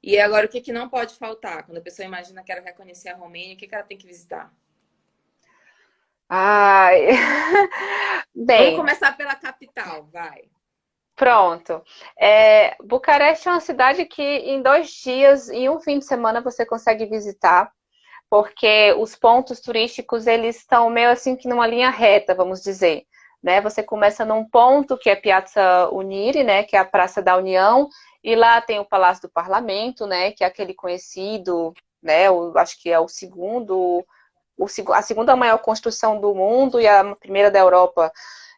E agora, o que que não pode faltar? Quando a pessoa imagina que ela quer conhecer a Romênia, o que que ela tem que visitar? Ai, Vamos bem, começar pela capital, vai. pronto. Bucareste é uma cidade que em 2 dias, em um fim de semana, você consegue visitar, porque os pontos turísticos eles estão meio assim que numa linha reta, vamos dizer, né? Você começa num ponto que é Piazza Unire, né? Que é a Praça da União, e lá tem o Palácio do Parlamento, né? Que é aquele conhecido, né? Acho que é a segunda maior construção do mundo e a primeira da Europa.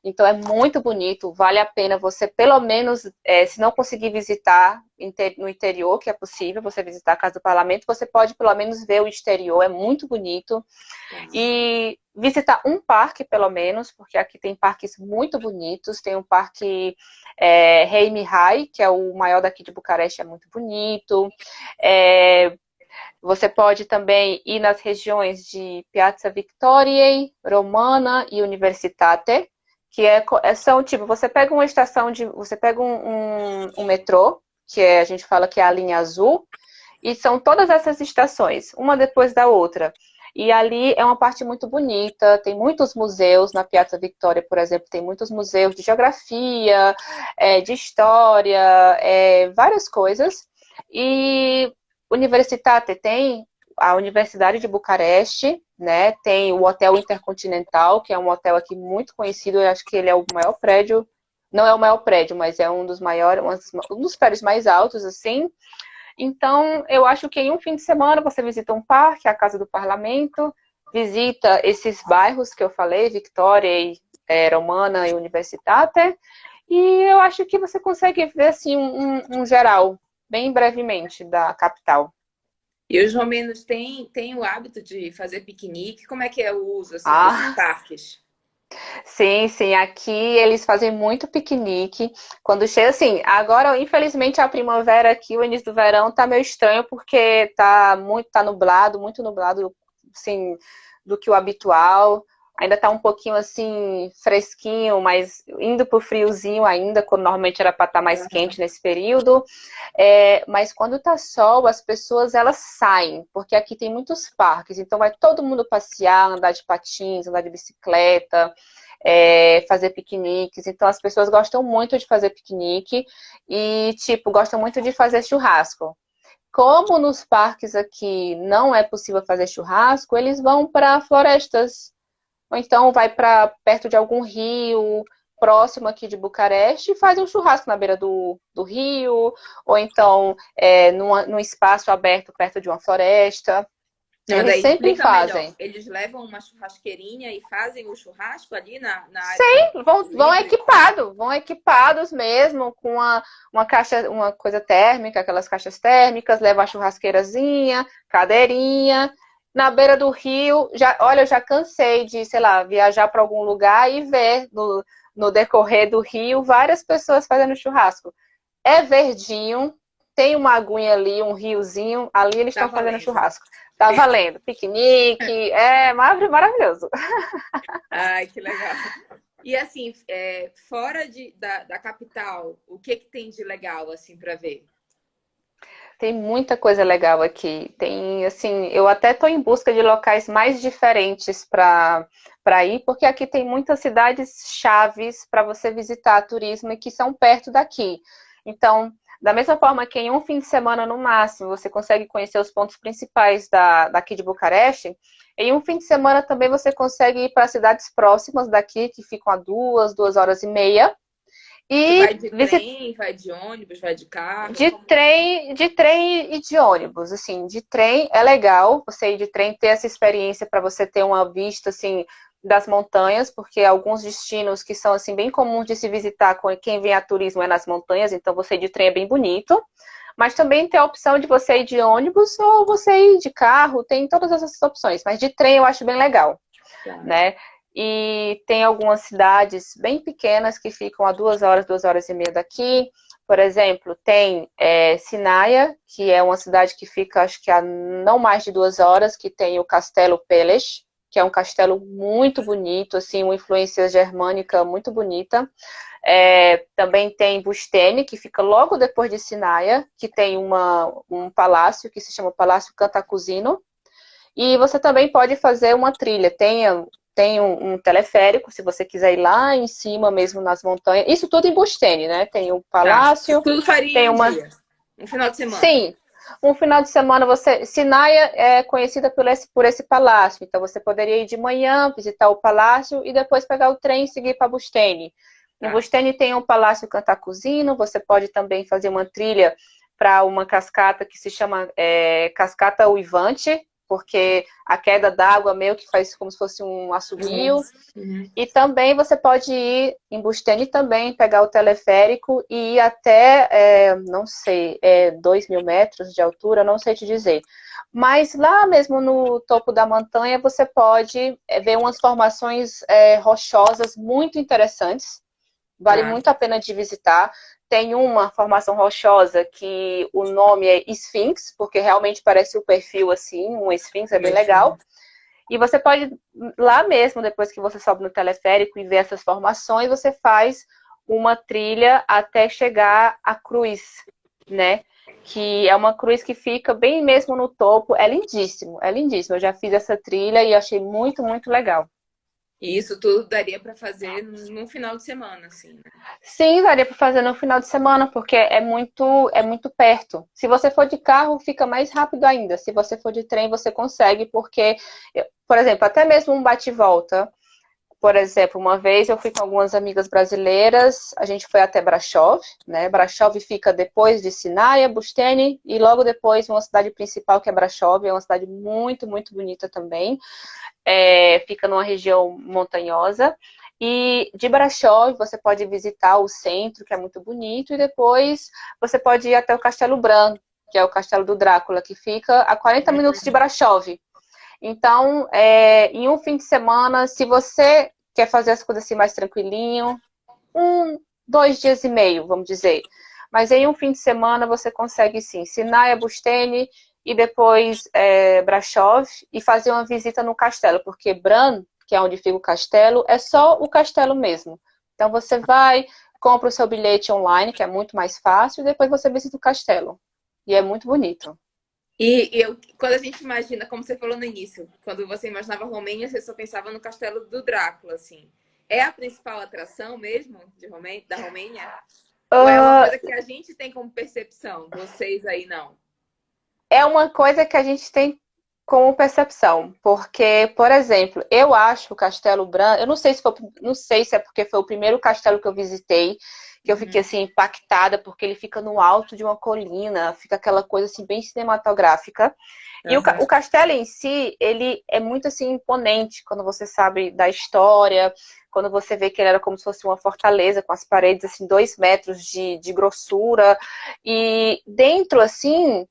Então é muito bonito, vale a pena você, pelo menos, se não conseguir visitar no interior, que é possível você visitar a Casa do Parlamento, você pode pelo menos ver o exterior, é muito bonito. E visitar um parque, pelo menos, porque aqui tem parques muito bonitos. Tem um parque Rei Mihai, que é o maior daqui de Bucareste, é muito bonito. Você pode também ir nas regiões de Piazza Victoriei, Romana e Universitate, que são tipo, você pega uma estação você pega um metrô, a gente fala que é a linha azul, e são todas essas estações, uma depois da outra. E ali é uma parte muito bonita, tem muitos museus na Piazza Victoria, por exemplo, tem muitos museus de geografia, de história, várias coisas. E Universitate tem a Universidade de Bucareste, né? Tem o Hotel Intercontinental, que é um hotel aqui muito conhecido, eu acho que ele é o maior prédio, não é o maior prédio, mas é um dos maiores, um dos prédios mais altos, assim. Então, eu acho que em um fim de semana você visita um parque, a Casa do Parlamento, visita esses bairros que eu falei, Victoria, Romana e Universitate, e eu acho que você consegue ver assim um geral, bem brevemente, da capital. E os romenos têm o hábito de fazer piquenique? Como é que é o uso assim, desses Ah, parques? sim, sim, aqui eles fazem muito piquenique. Quando chega, assim, agora, infelizmente, a primavera aqui, o início do verão, tá meio estranho, porque tá nublado, muito nublado, assim, do que o habitual. Ainda tá um pouquinho, assim, fresquinho, mas indo pro friozinho ainda, quando normalmente era para estar mais quente nesse período. Mas quando tá sol, as pessoas, elas saem, porque aqui tem muitos parques, então vai todo mundo passear, andar de patins, andar de bicicleta, fazer piqueniques. Então as pessoas gostam muito de fazer piquenique e, tipo, gostam muito de fazer churrasco. Como nos parques aqui não é possível fazer churrasco, eles vão para florestas. Ou então vai para perto de algum rio, próximo aqui de Bucareste, e faz um churrasco na beira do rio, ou então num espaço aberto perto de uma floresta. Não, Eles daí sempre explica melhor. fazem. Eles levam uma churrasqueirinha e fazem o churrasco ali na área livre? Vão equipados mesmo, com uma caixa, uma coisa térmica, aquelas caixas térmicas, levam a churrasqueirazinha, cadeirinha. Na beira do rio, olha, eu já cansei de, sei lá, viajar para algum lugar e ver no decorrer do rio várias pessoas fazendo churrasco. É verdinho, tem uma aguinha ali, um riozinho, ali eles Tá estão fazendo valendo. churrasco. Tá valendo. Piquenique, é maravilhoso. Ai, que legal. E assim, fora da capital, o que que tem de legal assim para ver? Tem muita coisa legal aqui. Tem, assim, eu até estou em busca de locais mais diferentes para ir, porque aqui tem muitas cidades chaves para você visitar turismo e que são perto daqui. Então, da mesma forma que em um fim de semana no máximo você consegue conhecer os pontos principais daqui de Bucareste, em um fim de semana também você consegue ir para cidades próximas daqui, que ficam a 2 horas e meia, Tu vai e de visitar. trem, vai de ônibus, vai de carro? De trem e de ônibus, assim, de trem é legal você ir de trem, ter essa experiência para você ter uma vista, assim, das montanhas, porque alguns destinos que são, assim, bem comuns de se visitar com quem vem a turismo é nas montanhas, então você ir de trem é bem bonito, mas também tem a opção de você ir de ônibus ou você ir de carro, tem todas essas opções, mas de trem eu acho bem legal, Tá. né? E tem algumas cidades bem pequenas que ficam a 2 horas, 2 horas e meia daqui. Por exemplo, tem Sinaia, que é uma cidade que fica, acho que a não mais de 2 horas, que tem o Castelo Peles, que é um castelo muito bonito, assim, uma influência germânica muito bonita. Também tem Bustene, que fica logo depois de Sinaia, que tem um palácio que se chama Palácio Cantacuzino. E você também pode fazer uma trilha. Tem um teleférico, se você quiser ir lá em cima mesmo nas montanhas. Isso tudo em Bustene, né? Tem o Tá. Isso palácio, tudo faria em tem um uma. dia, um final de semana. Sim, um final de semana você. Sinaia é conhecida por esse palácio. Então você poderia ir de manhã, visitar o palácio e depois pegar o trem e seguir para Bustene. Em Tá. Bustene tem o Palácio Cantacuzino, você pode também fazer uma trilha para uma cascata que se chama Cascata Uivante, porque a queda d'água meio que faz como se fosse um Uhum. assobio. Uhum. E também você pode ir em Bustene também, pegar o teleférico e ir até, não sei, 2.000 metros de altura, não sei te dizer. Mas lá mesmo no topo da montanha você pode ver umas formações rochosas muito interessantes. Vale Tá. muito a pena de visitar. Tem uma formação rochosa que o nome é Sphinx, porque realmente parece o perfil assim, um Sphinx, é bem legal. E você pode, lá mesmo, depois que você sobe no teleférico e vê essas formações, você faz uma trilha até chegar à cruz, né? Que é uma cruz que fica bem mesmo no topo. É lindíssimo, é lindíssimo. Eu já fiz essa trilha e achei muito, muito legal. E isso tudo daria para fazer num final de semana, assim, né? Sim, daria para fazer no final de semana, porque é muito perto. Se você for de carro, fica mais rápido ainda. Se você for de trem, você consegue, porque, por exemplo, até mesmo um bate-volta. Por exemplo, uma vez eu fui com algumas amigas brasileiras, a gente foi até Brasov, né? Brasov fica depois de Sinaia, Bustene, e logo depois uma cidade principal que é Brasov, é uma cidade muito, muito bonita também. Fica numa região montanhosa. E de Brasov você pode visitar o centro, que é muito bonito, e depois você pode ir até o Castelo Branco, que é o castelo do Drácula, que fica a 40 minutos de Brasov. Então, em um fim de semana, se você quer fazer as coisas assim mais tranquilinho, 2 dias e meio, vamos dizer. Mas em um fim de semana você consegue sim, Sinaia, Bustene e depois Brasov e fazer uma visita no castelo, porque Bran, que é onde fica o castelo, é só o castelo mesmo. Então você vai, compra o seu bilhete online, que é muito mais fácil, e depois você visita o castelo. E é muito bonito. Quando a gente imagina, como você falou no início, quando você imaginava Romênia, você só pensava no castelo do Drácula, assim. É a principal atração mesmo da Romênia? Ou é uma coisa que a gente tem como percepção? Vocês aí não? É uma coisa que a gente tem como percepção, porque, por exemplo, eu acho o Castelo Branco, eu não sei se é porque foi o primeiro castelo que eu visitei, que eu fiquei assim impactada, porque ele fica no alto de uma colina, fica aquela coisa assim bem cinematográfica. E o castelo em si, ele é muito assim imponente quando você sabe da história, quando você vê que ele era como se fosse uma fortaleza com as paredes assim 2 metros de grossura e dentro assim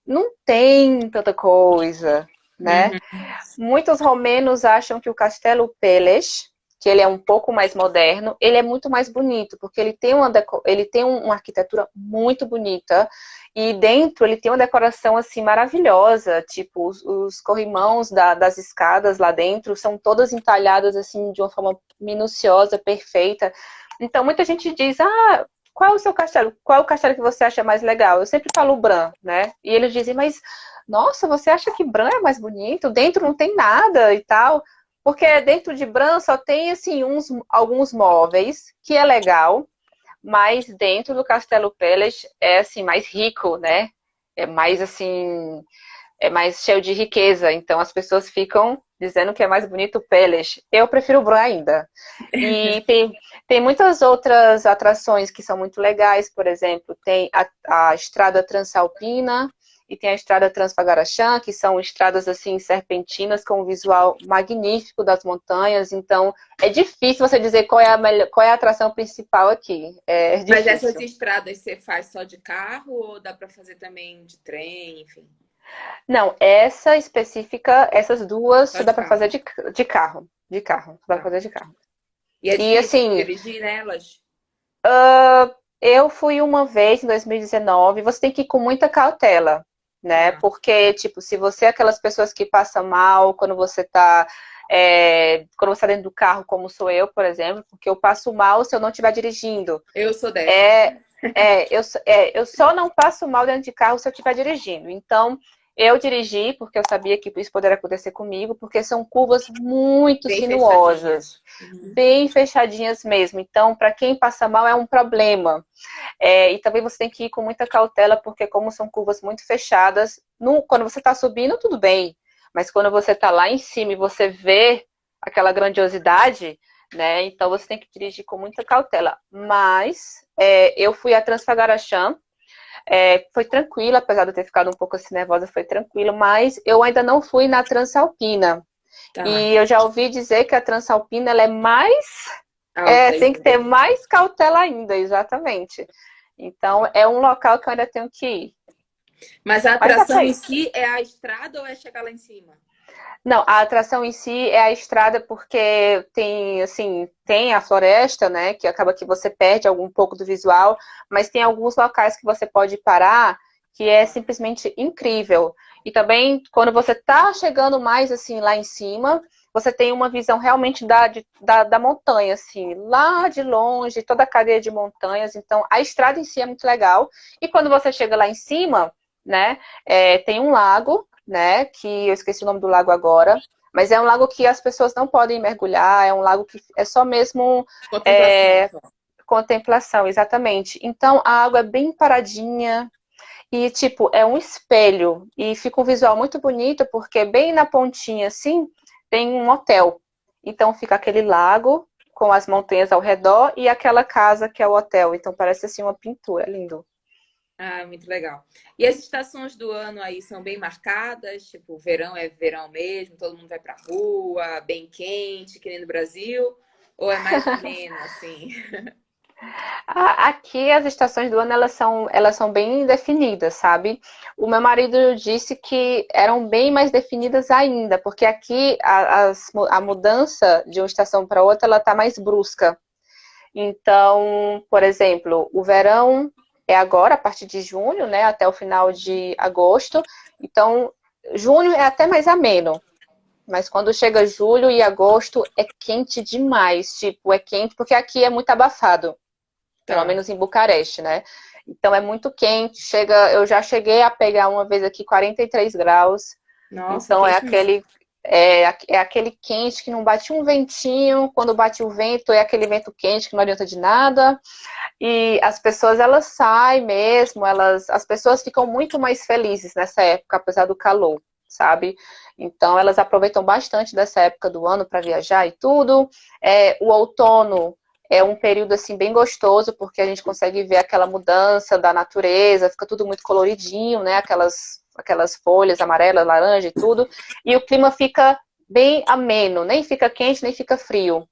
não tem tanta coisa, né? Uhum. Muitos romenos acham que o Castelo Peles, que ele é um pouco mais moderno, ele é muito mais bonito, porque ele tem uma arquitetura muito bonita e dentro ele tem uma decoração assim maravilhosa, tipo os corrimãos das escadas lá dentro são todas entalhadas assim de uma forma minuciosa, perfeita. Então muita gente diz, qual é o seu castelo? Qual é o castelo que você acha mais legal? Eu sempre falo Bran, né? E eles dizem, mas nossa, você acha que Bran é mais bonito? Dentro não tem nada e tal. Porque dentro de Bran só tem assim alguns móveis, que é legal, mas dentro do Castelo Peles é assim mais rico, né? É mais assim, é mais cheio de riqueza. Então as pessoas ficam dizendo que é mais bonito o Peles. Eu prefiro o Bran ainda. E tem muitas outras atrações que são muito legais, por exemplo, tem a Estrada Transalpina e tem a Estrada Transfagaraxã, que são estradas assim serpentinas com um visual magnífico das montanhas. Então, é difícil você dizer qual é a atração principal aqui. É Mas essas difícil. estradas você faz só de carro ou dá para fazer também de trem, enfim? Não, essa específica, essas duas Só dá de para carro. fazer de carro. De carro, dá para Tá. fazer de carro. E é E difícil assim, dirigir nelas? eu fui uma vez em 2019, você tem que ir com muita cautela, né? Tá. Porque, tipo, se você é aquelas pessoas que passam mal quando você tá dentro do carro, como sou eu, por exemplo, porque eu passo mal se eu não estiver dirigindo. Eu sou dessas. É, eu só não passo mal dentro de carro se eu estiver dirigindo. Então, eu dirigi porque eu sabia que isso poderia acontecer comigo, porque são curvas muito Bem sinuosas, fechadinhas. Uhum. bem fechadinhas mesmo. Então, para quem passa mal é um problema. E também você tem que ir com muita cautela, porque como são curvas muito fechadas, quando você está subindo, tudo bem. Mas quando você está lá em cima e você vê aquela grandiosidade, né? Então você tem que dirigir com muita cautela. Mas eu fui a Transfagaraxã, foi tranquilo, apesar de eu ter ficado um pouco assim nervosa, foi tranquilo, mas eu ainda não fui na Transalpina. Tá. E eu já ouvi dizer que a Transalpina ela é mais Alta tem que ter ainda. mais cautela ainda, exatamente. Então, é um local que eu ainda tenho que ir. Mas a Mas dá atração pra em ir. si é a estrada ou é chegar lá em cima? Não, a atração em si é a estrada porque tem, assim, tem a floresta, né, que acaba que você perde algum pouco do visual, mas tem alguns locais que você pode parar que é simplesmente incrível. E também, quando você tá chegando mais, assim, lá em cima, você tem uma visão realmente da montanha, assim, lá de longe, toda a cadeia de montanhas. Então, a estrada em si é muito legal. E quando você chega lá em cima, né, tem um lago, né, que eu esqueci o nome do lago agora, Mas é um lago que as pessoas não podem mergulhar, é um lago que é só mesmo Contemplação só. contemplação, exatamente. Então a água é bem paradinha e, tipo, é um espelho. E fica um visual muito bonito, porque bem na pontinha, assim, tem um hotel. Então fica aquele lago com as montanhas ao redor e aquela casa que é o hotel. Então parece assim uma pintura, é lindo. Ah, muito legal. E as estações do ano aí são bem marcadas? Tipo, verão é verão mesmo, todo mundo vai pra rua, bem quente, que nem no Brasil? Ou é mais ameno, assim? Aqui as estações do ano elas são bem definidas, sabe? O meu marido disse que eram bem mais definidas ainda, porque aqui a mudança de uma estação para outra ela tá mais brusca. Então, por exemplo, o verão é agora, a partir de junho, né, até o final de agosto. Então, junho é até mais ameno. Mas quando chega julho e agosto é quente demais. Tipo, é quente porque aqui é muito abafado, pelo Tá. menos em Bucareste, né? Então é muito quente. Eu já cheguei a pegar uma vez aqui 43 graus. Nossa, Então quente mesmo. é aquele quente que não bate um ventinho. Quando bate o vento, é aquele vento quente que não adianta de nada. E as pessoas, elas saem mesmo, as pessoas ficam muito mais felizes nessa época, apesar do calor, sabe? Então, elas aproveitam bastante dessa época do ano para viajar e tudo. O outono é um período, assim, bem gostoso, porque a gente consegue ver aquela mudança da natureza, fica tudo muito coloridinho, né? Aquelas folhas amarelas, laranja e tudo. E o clima fica bem ameno, nem fica quente, nem fica frio.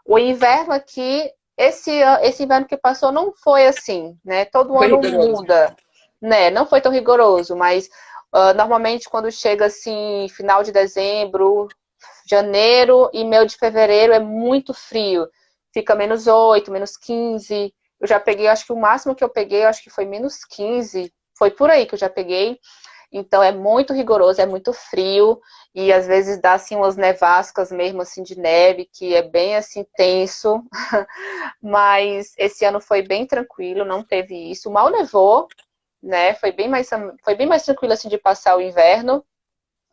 O inverno aqui, esse inverno que passou não foi assim, né? Todo Foi ano rigoroso. muda, né? Não foi tão rigoroso, mas normalmente quando chega assim, final de dezembro, janeiro e meio de fevereiro é muito frio. Fica -8, -15. Eu já peguei, acho que o máximo que eu peguei, acho que foi -15. Foi por aí que eu já peguei. Então é muito rigoroso, é muito frio e às vezes dá assim umas nevascas mesmo assim de neve, que é bem assim tenso. Mas esse ano foi bem tranquilo, não teve isso. Mal nevou, né? Foi bem mais tranquilo assim de passar o inverno.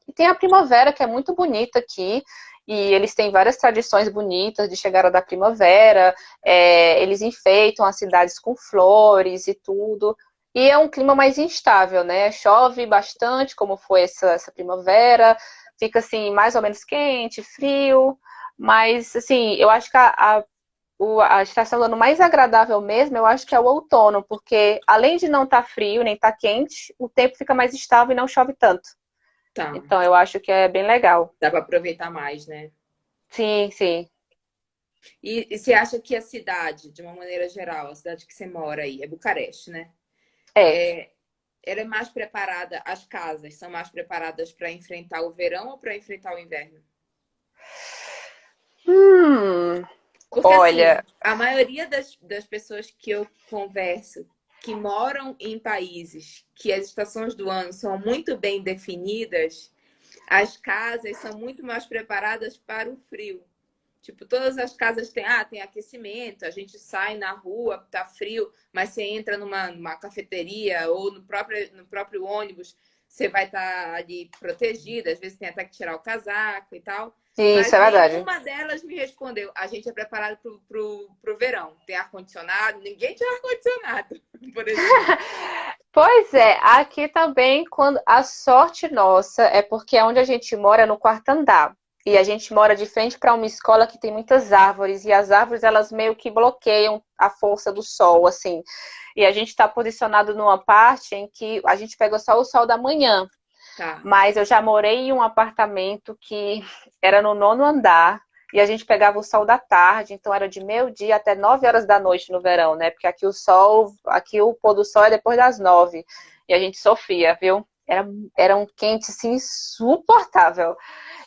E tem a primavera que é muito bonita aqui. E eles têm várias tradições bonitas de chegada da primavera. Eles enfeitam as cidades com flores e tudo. E é um clima mais instável, né? Chove bastante, como foi essa primavera. Fica assim, mais ou menos quente, frio. Mas, assim, eu acho que a estação do ano mais agradável mesmo, eu acho que é o outono, porque além de não estar frio, nem estar quente, o tempo fica mais estável e não chove tanto. Tá. Então, eu acho que é bem legal. Dá para aproveitar mais, né? Sim, sim. E você acha que a cidade, de uma maneira geral, a cidade que você mora aí, é Bucareste, né? É. É, ela é mais preparada, as casas são mais preparadas para enfrentar o verão ou para enfrentar o inverno? Hum, Porque, assim, olha, a maioria das pessoas que eu converso que moram em países que as estações do ano são muito bem definidas, as casas são muito mais preparadas para o frio. Tipo, todas as casas tem aquecimento, a gente sai na rua, tá frio, mas você entra numa cafeteria ou no próprio ônibus, você vai estar ali protegida, às vezes tem até que tirar o casaco e tal. isso Mas é verdade. nenhuma delas me respondeu. A gente é preparado pro verão. Tem ar-condicionado, ninguém tinha ar-condicionado, por exemplo. Pois é, aqui também, quando a sorte nossa é porque onde a gente mora é no quarto andar. E a gente mora de frente para uma escola que tem muitas árvores, e as árvores elas meio que bloqueiam a força do sol, assim. E a gente está posicionado numa parte em que a gente pega só o sol da manhã. Tá. Mas eu já morei em um apartamento que era no nono andar e a gente pegava o sol da tarde, então era de meio-dia até 9 horas da noite no verão, né? Porque aqui o pôr do sol é depois das 9 e a gente sofria, viu? Era um quente assim insuportável.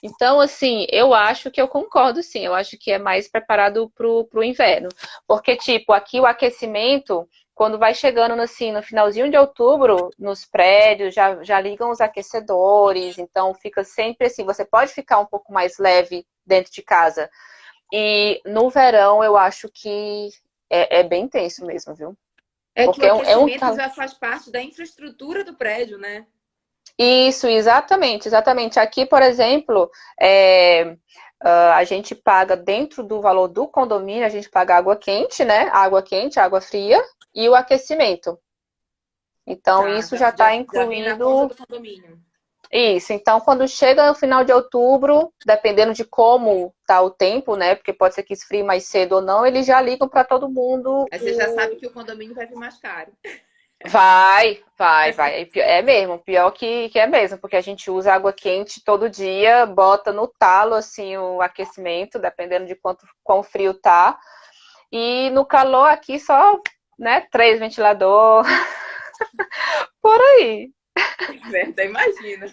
Então, assim, eu acho que eu concordo, sim. Eu acho que é mais preparado pro inverno. Porque, tipo, aqui o aquecimento, quando vai chegando assim, no finalzinho de outubro, nos prédios, já ligam os aquecedores. Então, fica sempre assim. Você pode ficar um pouco mais leve dentro de casa. E no verão, eu acho que é bem tenso mesmo, viu? É que Porque o é um aquecimento calor. já faz parte da infraestrutura do prédio, né? Isso, exatamente, exatamente. Aqui, por exemplo, a gente paga dentro do valor do condomínio, a gente paga água quente, né? Água quente, água fria e o aquecimento. Então, Tá, isso já está já vem na conta incluído. do condomínio. Isso, então quando chega no final de outubro, dependendo de como tá o tempo, né? Porque pode ser que esfrie mais cedo ou não, eles já ligam para todo mundo. Aí você já sabe que o condomínio vai vir mais caro. Vai. É mesmo, pior que é mesmo, porque a gente usa água quente todo dia, bota no talo assim o aquecimento, dependendo de quão frio tá. E no calor aqui só, né, 3 ventilador, por aí. Certo, imagina.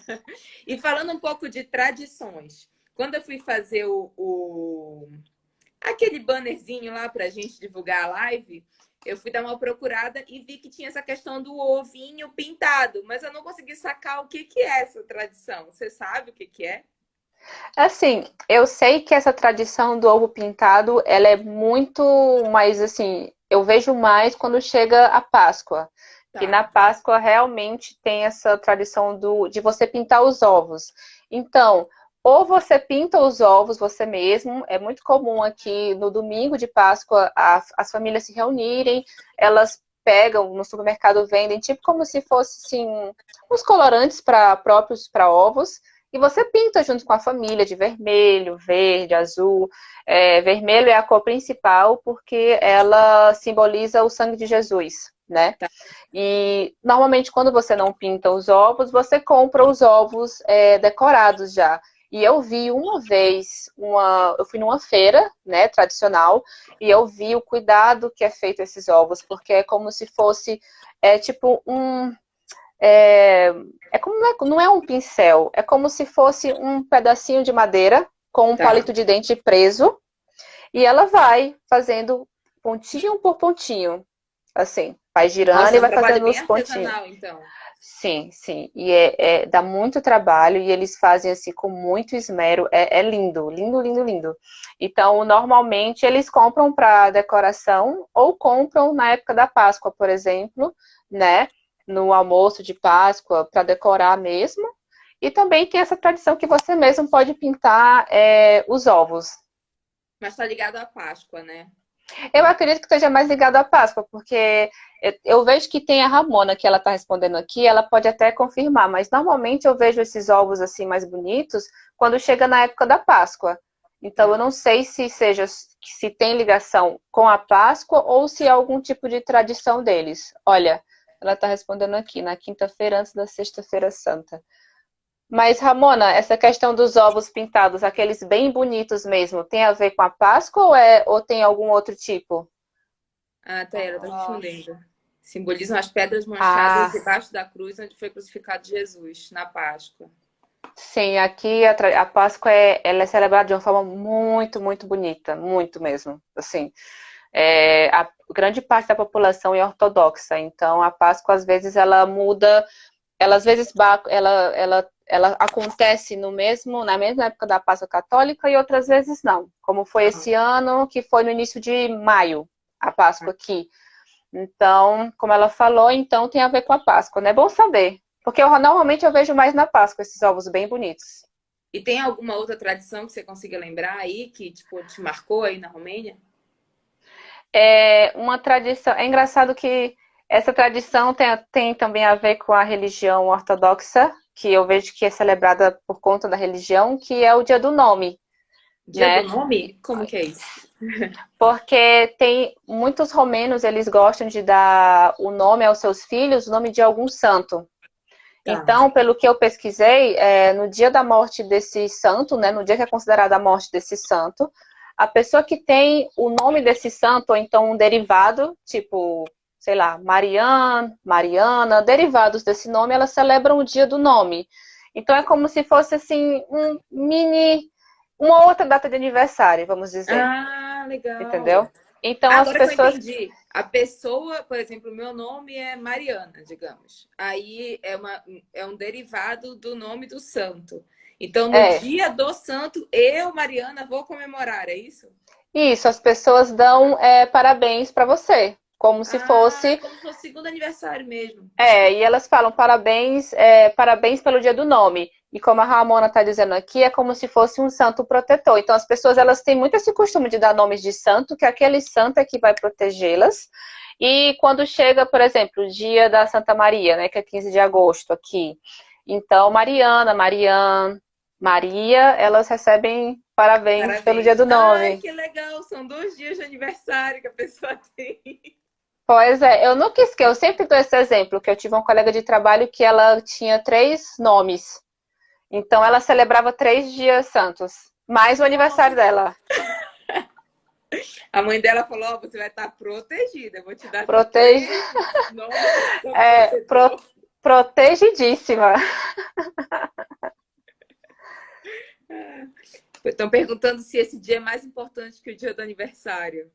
E falando um pouco de tradições, quando eu fui fazer aquele bannerzinho lá para a gente divulgar a live, eu fui dar uma procurada e vi que tinha essa questão do ovinho pintado, mas eu não consegui sacar o que é essa tradição. Você sabe o que é? Assim, eu sei que essa tradição do ovo pintado, ela é muito mais assim, eu vejo mais quando chega a Páscoa. Que na Tá. Páscoa realmente tem essa tradição de você pintar os ovos. Então, ou você pinta os ovos você mesmo, é muito comum aqui no domingo de Páscoa as famílias se reunirem, elas pegam no supermercado, vendem tipo como se fosse assim, uns colorantes próprios para ovos, e você pinta junto com a família de vermelho, verde, azul. Vermelho é a cor principal porque ela simboliza o sangue de Jesus, né? Tá. E normalmente quando você não pinta os ovos, você compra os ovos decorados já. E eu vi uma vez, eu fui numa feira, né, tradicional, e eu vi o cuidado que é feito esses ovos, porque é como se fosse, tipo como não é um pincel, é como se fosse um pedacinho de madeira com um Tá. palito de dente preso, e ela vai fazendo pontinho por pontinho, assim, vai girando Nossa, e é um vai trabalho fazendo bem os pontinhos. artesanal, então. Sim, sim. E dá muito trabalho e eles fazem assim com muito esmero. É lindo, lindo, lindo, lindo. Então, normalmente eles compram para decoração ou compram na época da Páscoa, por exemplo, né? No almoço de Páscoa para decorar mesmo. E também tem essa tradição que você mesmo pode pintar os ovos. Mas tá ligado à Páscoa, né? Eu acredito que esteja mais ligado à Páscoa, porque eu vejo que tem a Ramona, que ela está respondendo aqui, ela pode até confirmar, mas normalmente eu vejo esses ovos assim mais bonitos quando chega na época da Páscoa. Então eu Tá. não sei se tem ligação com a Páscoa ou se é algum tipo de tradição deles. Olha, ela está respondendo aqui, na quinta-feira antes da Sexta-feira Santa. Mas, Ramona, essa questão dos ovos pintados, aqueles bem bonitos mesmo, tem a ver com a Páscoa ou tem algum outro tipo? Ah, tá, ela tá respondendo. Simbolizam as pedras manchadas Ah, debaixo da cruz onde foi crucificado Jesus, na Páscoa. sim, aqui a Páscoa ela é celebrada de uma forma muito, muito bonita, muito mesmo. Assim, a grande parte da população é ortodoxa, então a Páscoa às vezes ela muda, ela às vezes ela acontece na mesma época da Páscoa católica e outras vezes não, como foi Ah, esse ano, que foi no início de maio, a Páscoa aqui. Então, como ela falou, então tem a ver com a Páscoa, né? É bom saber. Porque normalmente eu vejo mais na Páscoa esses ovos bem bonitos. e tem alguma outra tradição que você consiga lembrar aí que tipo, te marcou aí na Romênia? É uma tradição. É engraçado que essa tradição tem também a ver com a religião ortodoxa, que eu vejo que é celebrada por conta da religião, que é o Dia do Nome, Dia do né? nome? Como que é isso? Porque tem muitos romenos, eles gostam de dar o nome aos seus filhos, o nome de algum santo. Tá. Então, pelo que eu pesquisei, no dia da morte desse santo, né, no dia que é considerada a morte desse santo, a pessoa que tem o nome desse santo, ou então um derivado, tipo, sei lá, Mariana, derivados desse nome, elas celebram o dia do nome. Então é como se fosse assim uma outra data de aniversário, vamos dizer, Ah, legal. entendeu? Então as Agora que eu pessoas. entendi. A pessoa, por exemplo, o meu nome é Mariana, digamos. Aí é um derivado do nome do santo. Então, no É, dia do santo, eu, Mariana, vou comemorar, é isso? isso, as pessoas dão parabéns para você. como se Ah, fosse. como se fosse o segundo aniversário mesmo. E elas falam parabéns, parabéns pelo dia do nome. E como a Ramona está dizendo aqui, é como se fosse um santo protetor. Então as pessoas elas têm muito esse costume de dar nomes de santo, que aquele santo é que vai protegê-las. E quando chega, por exemplo, o dia da Santa Maria, né, que é 15 de agosto aqui. Então, Mariana, Mariane, Maria, elas recebem parabéns pelo dia Parabéns. do Ai, nome. que legal! São 2 dias de aniversário que a pessoa tem. Pois é, eu nunca esqueço, eu sempre dou esse exemplo, que eu tive uma colega de trabalho que ela tinha 3 nomes. Então ela celebrava 3 dias santos, mais o aniversário Nossa! dela. A mãe dela falou: Ó, você vai estar protegida. Eu vou te dar Protege, 3 nomes de santo é, pro- protetor. protegidíssima. Estão perguntando se esse dia é mais importante que o dia do aniversário.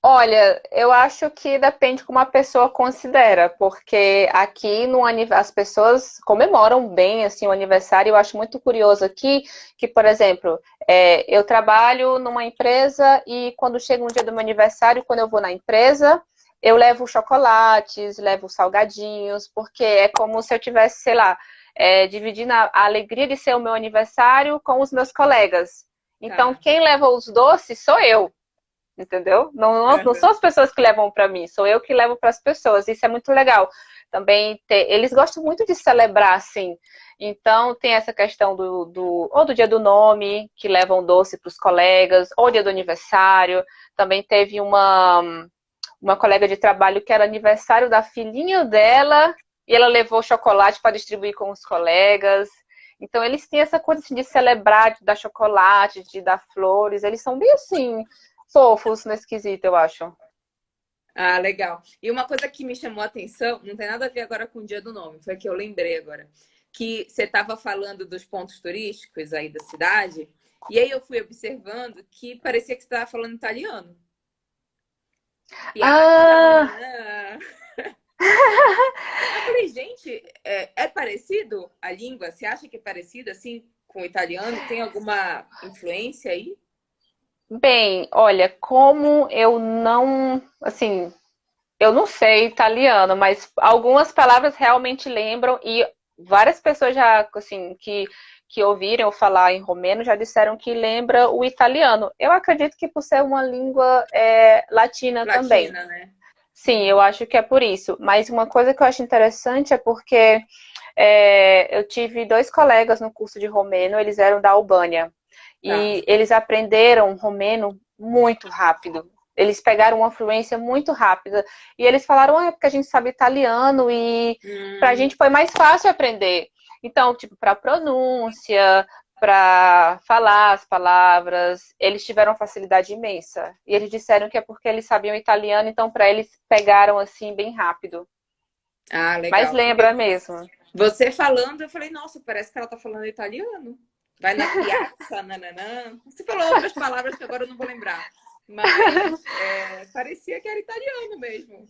Olha, eu acho que depende como a pessoa considera, porque aqui no as pessoas comemoram bem assim o aniversário. Eu acho muito curioso aqui que, por exemplo, eu trabalho numa empresa e quando chega um dia do meu aniversário, quando eu vou na empresa, eu levo chocolates, levo salgadinhos, porque é como se eu tivesse, sei lá, dividindo a alegria de ser o meu aniversário com os meus colegas. Então, Tá. quem leva os doces sou eu. Entendeu? Não são Uhum. as pessoas que levam para mim, sou eu que levo para as pessoas. Isso é muito legal. Também eles gostam muito de celebrar assim. Então tem essa questão ou do dia do nome, que levam doce para os colegas, ou dia do aniversário. Também teve uma colega de trabalho que era aniversário da filhinha dela e ela levou chocolate para distribuir com os colegas. Então eles têm essa coisa assim, de celebrar, de dar chocolate, de dar flores. Eles são bem assim fofos nesse quesito, eu acho. Ah, legal. E uma coisa que me chamou a atenção, não tem nada a ver agora com o dia do nome, foi que eu lembrei agora, que você estava falando dos pontos turísticos aí da cidade, e aí eu fui observando que parecia que você estava falando italiano. Piazza, Ah, nananã. Eu falei, gente, é parecido a língua? Você acha que é parecido assim com o italiano? Tem alguma influência aí? bem, olha, como eu não, assim, eu não sei italiano, mas algumas palavras realmente lembram e várias pessoas já, assim, que ouviram falar em romeno já disseram que lembra o italiano. Eu acredito que por ser uma língua latina também. Latina, né? Sim, eu acho que é por isso. Mas uma coisa que eu acho interessante é porque eu tive 2 colegas no curso de romeno, eles eram da Albânia. Tá. E eles aprenderam romeno muito rápido. Eles pegaram uma fluência muito rápida. E eles falaram, é porque a gente sabe italiano e pra Hum, gente foi mais fácil aprender. Então, tipo, pra pronúncia, para falar as palavras, eles tiveram facilidade imensa. E eles disseram que é porque eles sabiam italiano, então para eles pegaram assim bem rápido. ah, Mas legal. lembra Porque mesmo. você falando, eu falei, nossa, parece que ela tá falando italiano. Vai na piazza, nananã. Você falou outras palavras que agora eu não vou lembrar. Mas parecia que era italiano mesmo.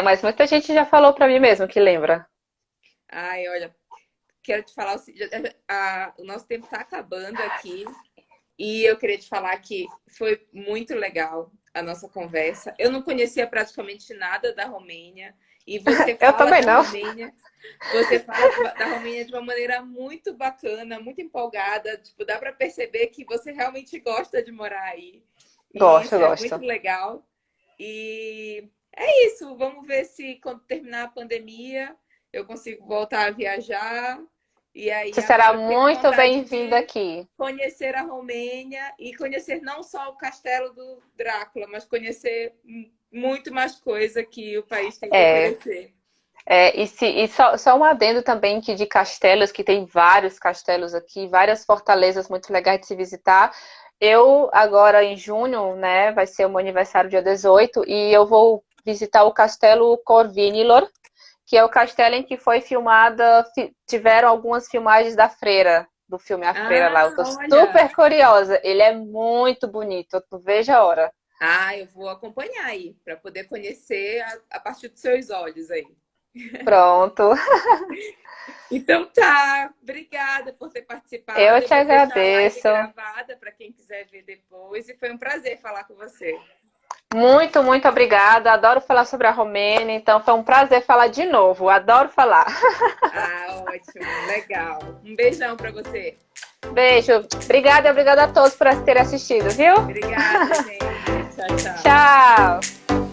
Mas muita gente já falou para mim mesmo que lembra. Ai, olha, quero te falar o nosso tempo está acabando aqui e eu queria te falar que foi muito legal a nossa conversa. Eu não conhecia praticamente nada da Romênia e Eu também não. Você fala da Romênia de uma maneira muito bacana, muito empolgada. Tipo, dá para perceber que você realmente gosta de morar aí. E Gosto, isso é muito gosto. legal. E é isso. Vamos ver se quando terminar a pandemia eu consigo voltar a viajar. E aí Você será agora eu fiquei com muito vontade bem-vinda de aqui. conhecer a Romênia e conhecer não só o castelo do Drácula, mas conhecer muito mais coisa que o país tem para É, oferecer. e só um adendo também que de castelos, que tem vários castelos aqui, várias fortalezas muito legais de se visitar. Eu, agora em junho, né, vai ser o meu aniversário dia 18, e eu vou visitar o castelo Corvinilor, que é o castelo em que foi filmada, tiveram algumas filmagens da Freira, do filme A Freira lá. Eu Ah, tô olha. super curiosa. Ele é muito bonito, eu não vejo a hora. Ah, eu vou acompanhar aí para poder conhecer a partir dos seus olhos aí. Pronto. Então tá, obrigada por ter Eu participado. Eu te vou deixar a live agradeço. gravada para quem quiser ver depois e foi um prazer falar com você. Muito, muito obrigada. Adoro falar sobre a Romênia, então foi um prazer falar de novo. Adoro falar. Ah, ótimo, legal. Um beijão para você. Beijo. Obrigada e obrigada a todos por terem assistido, viu? Obrigada, gente. Tchau, tchau. Tchau.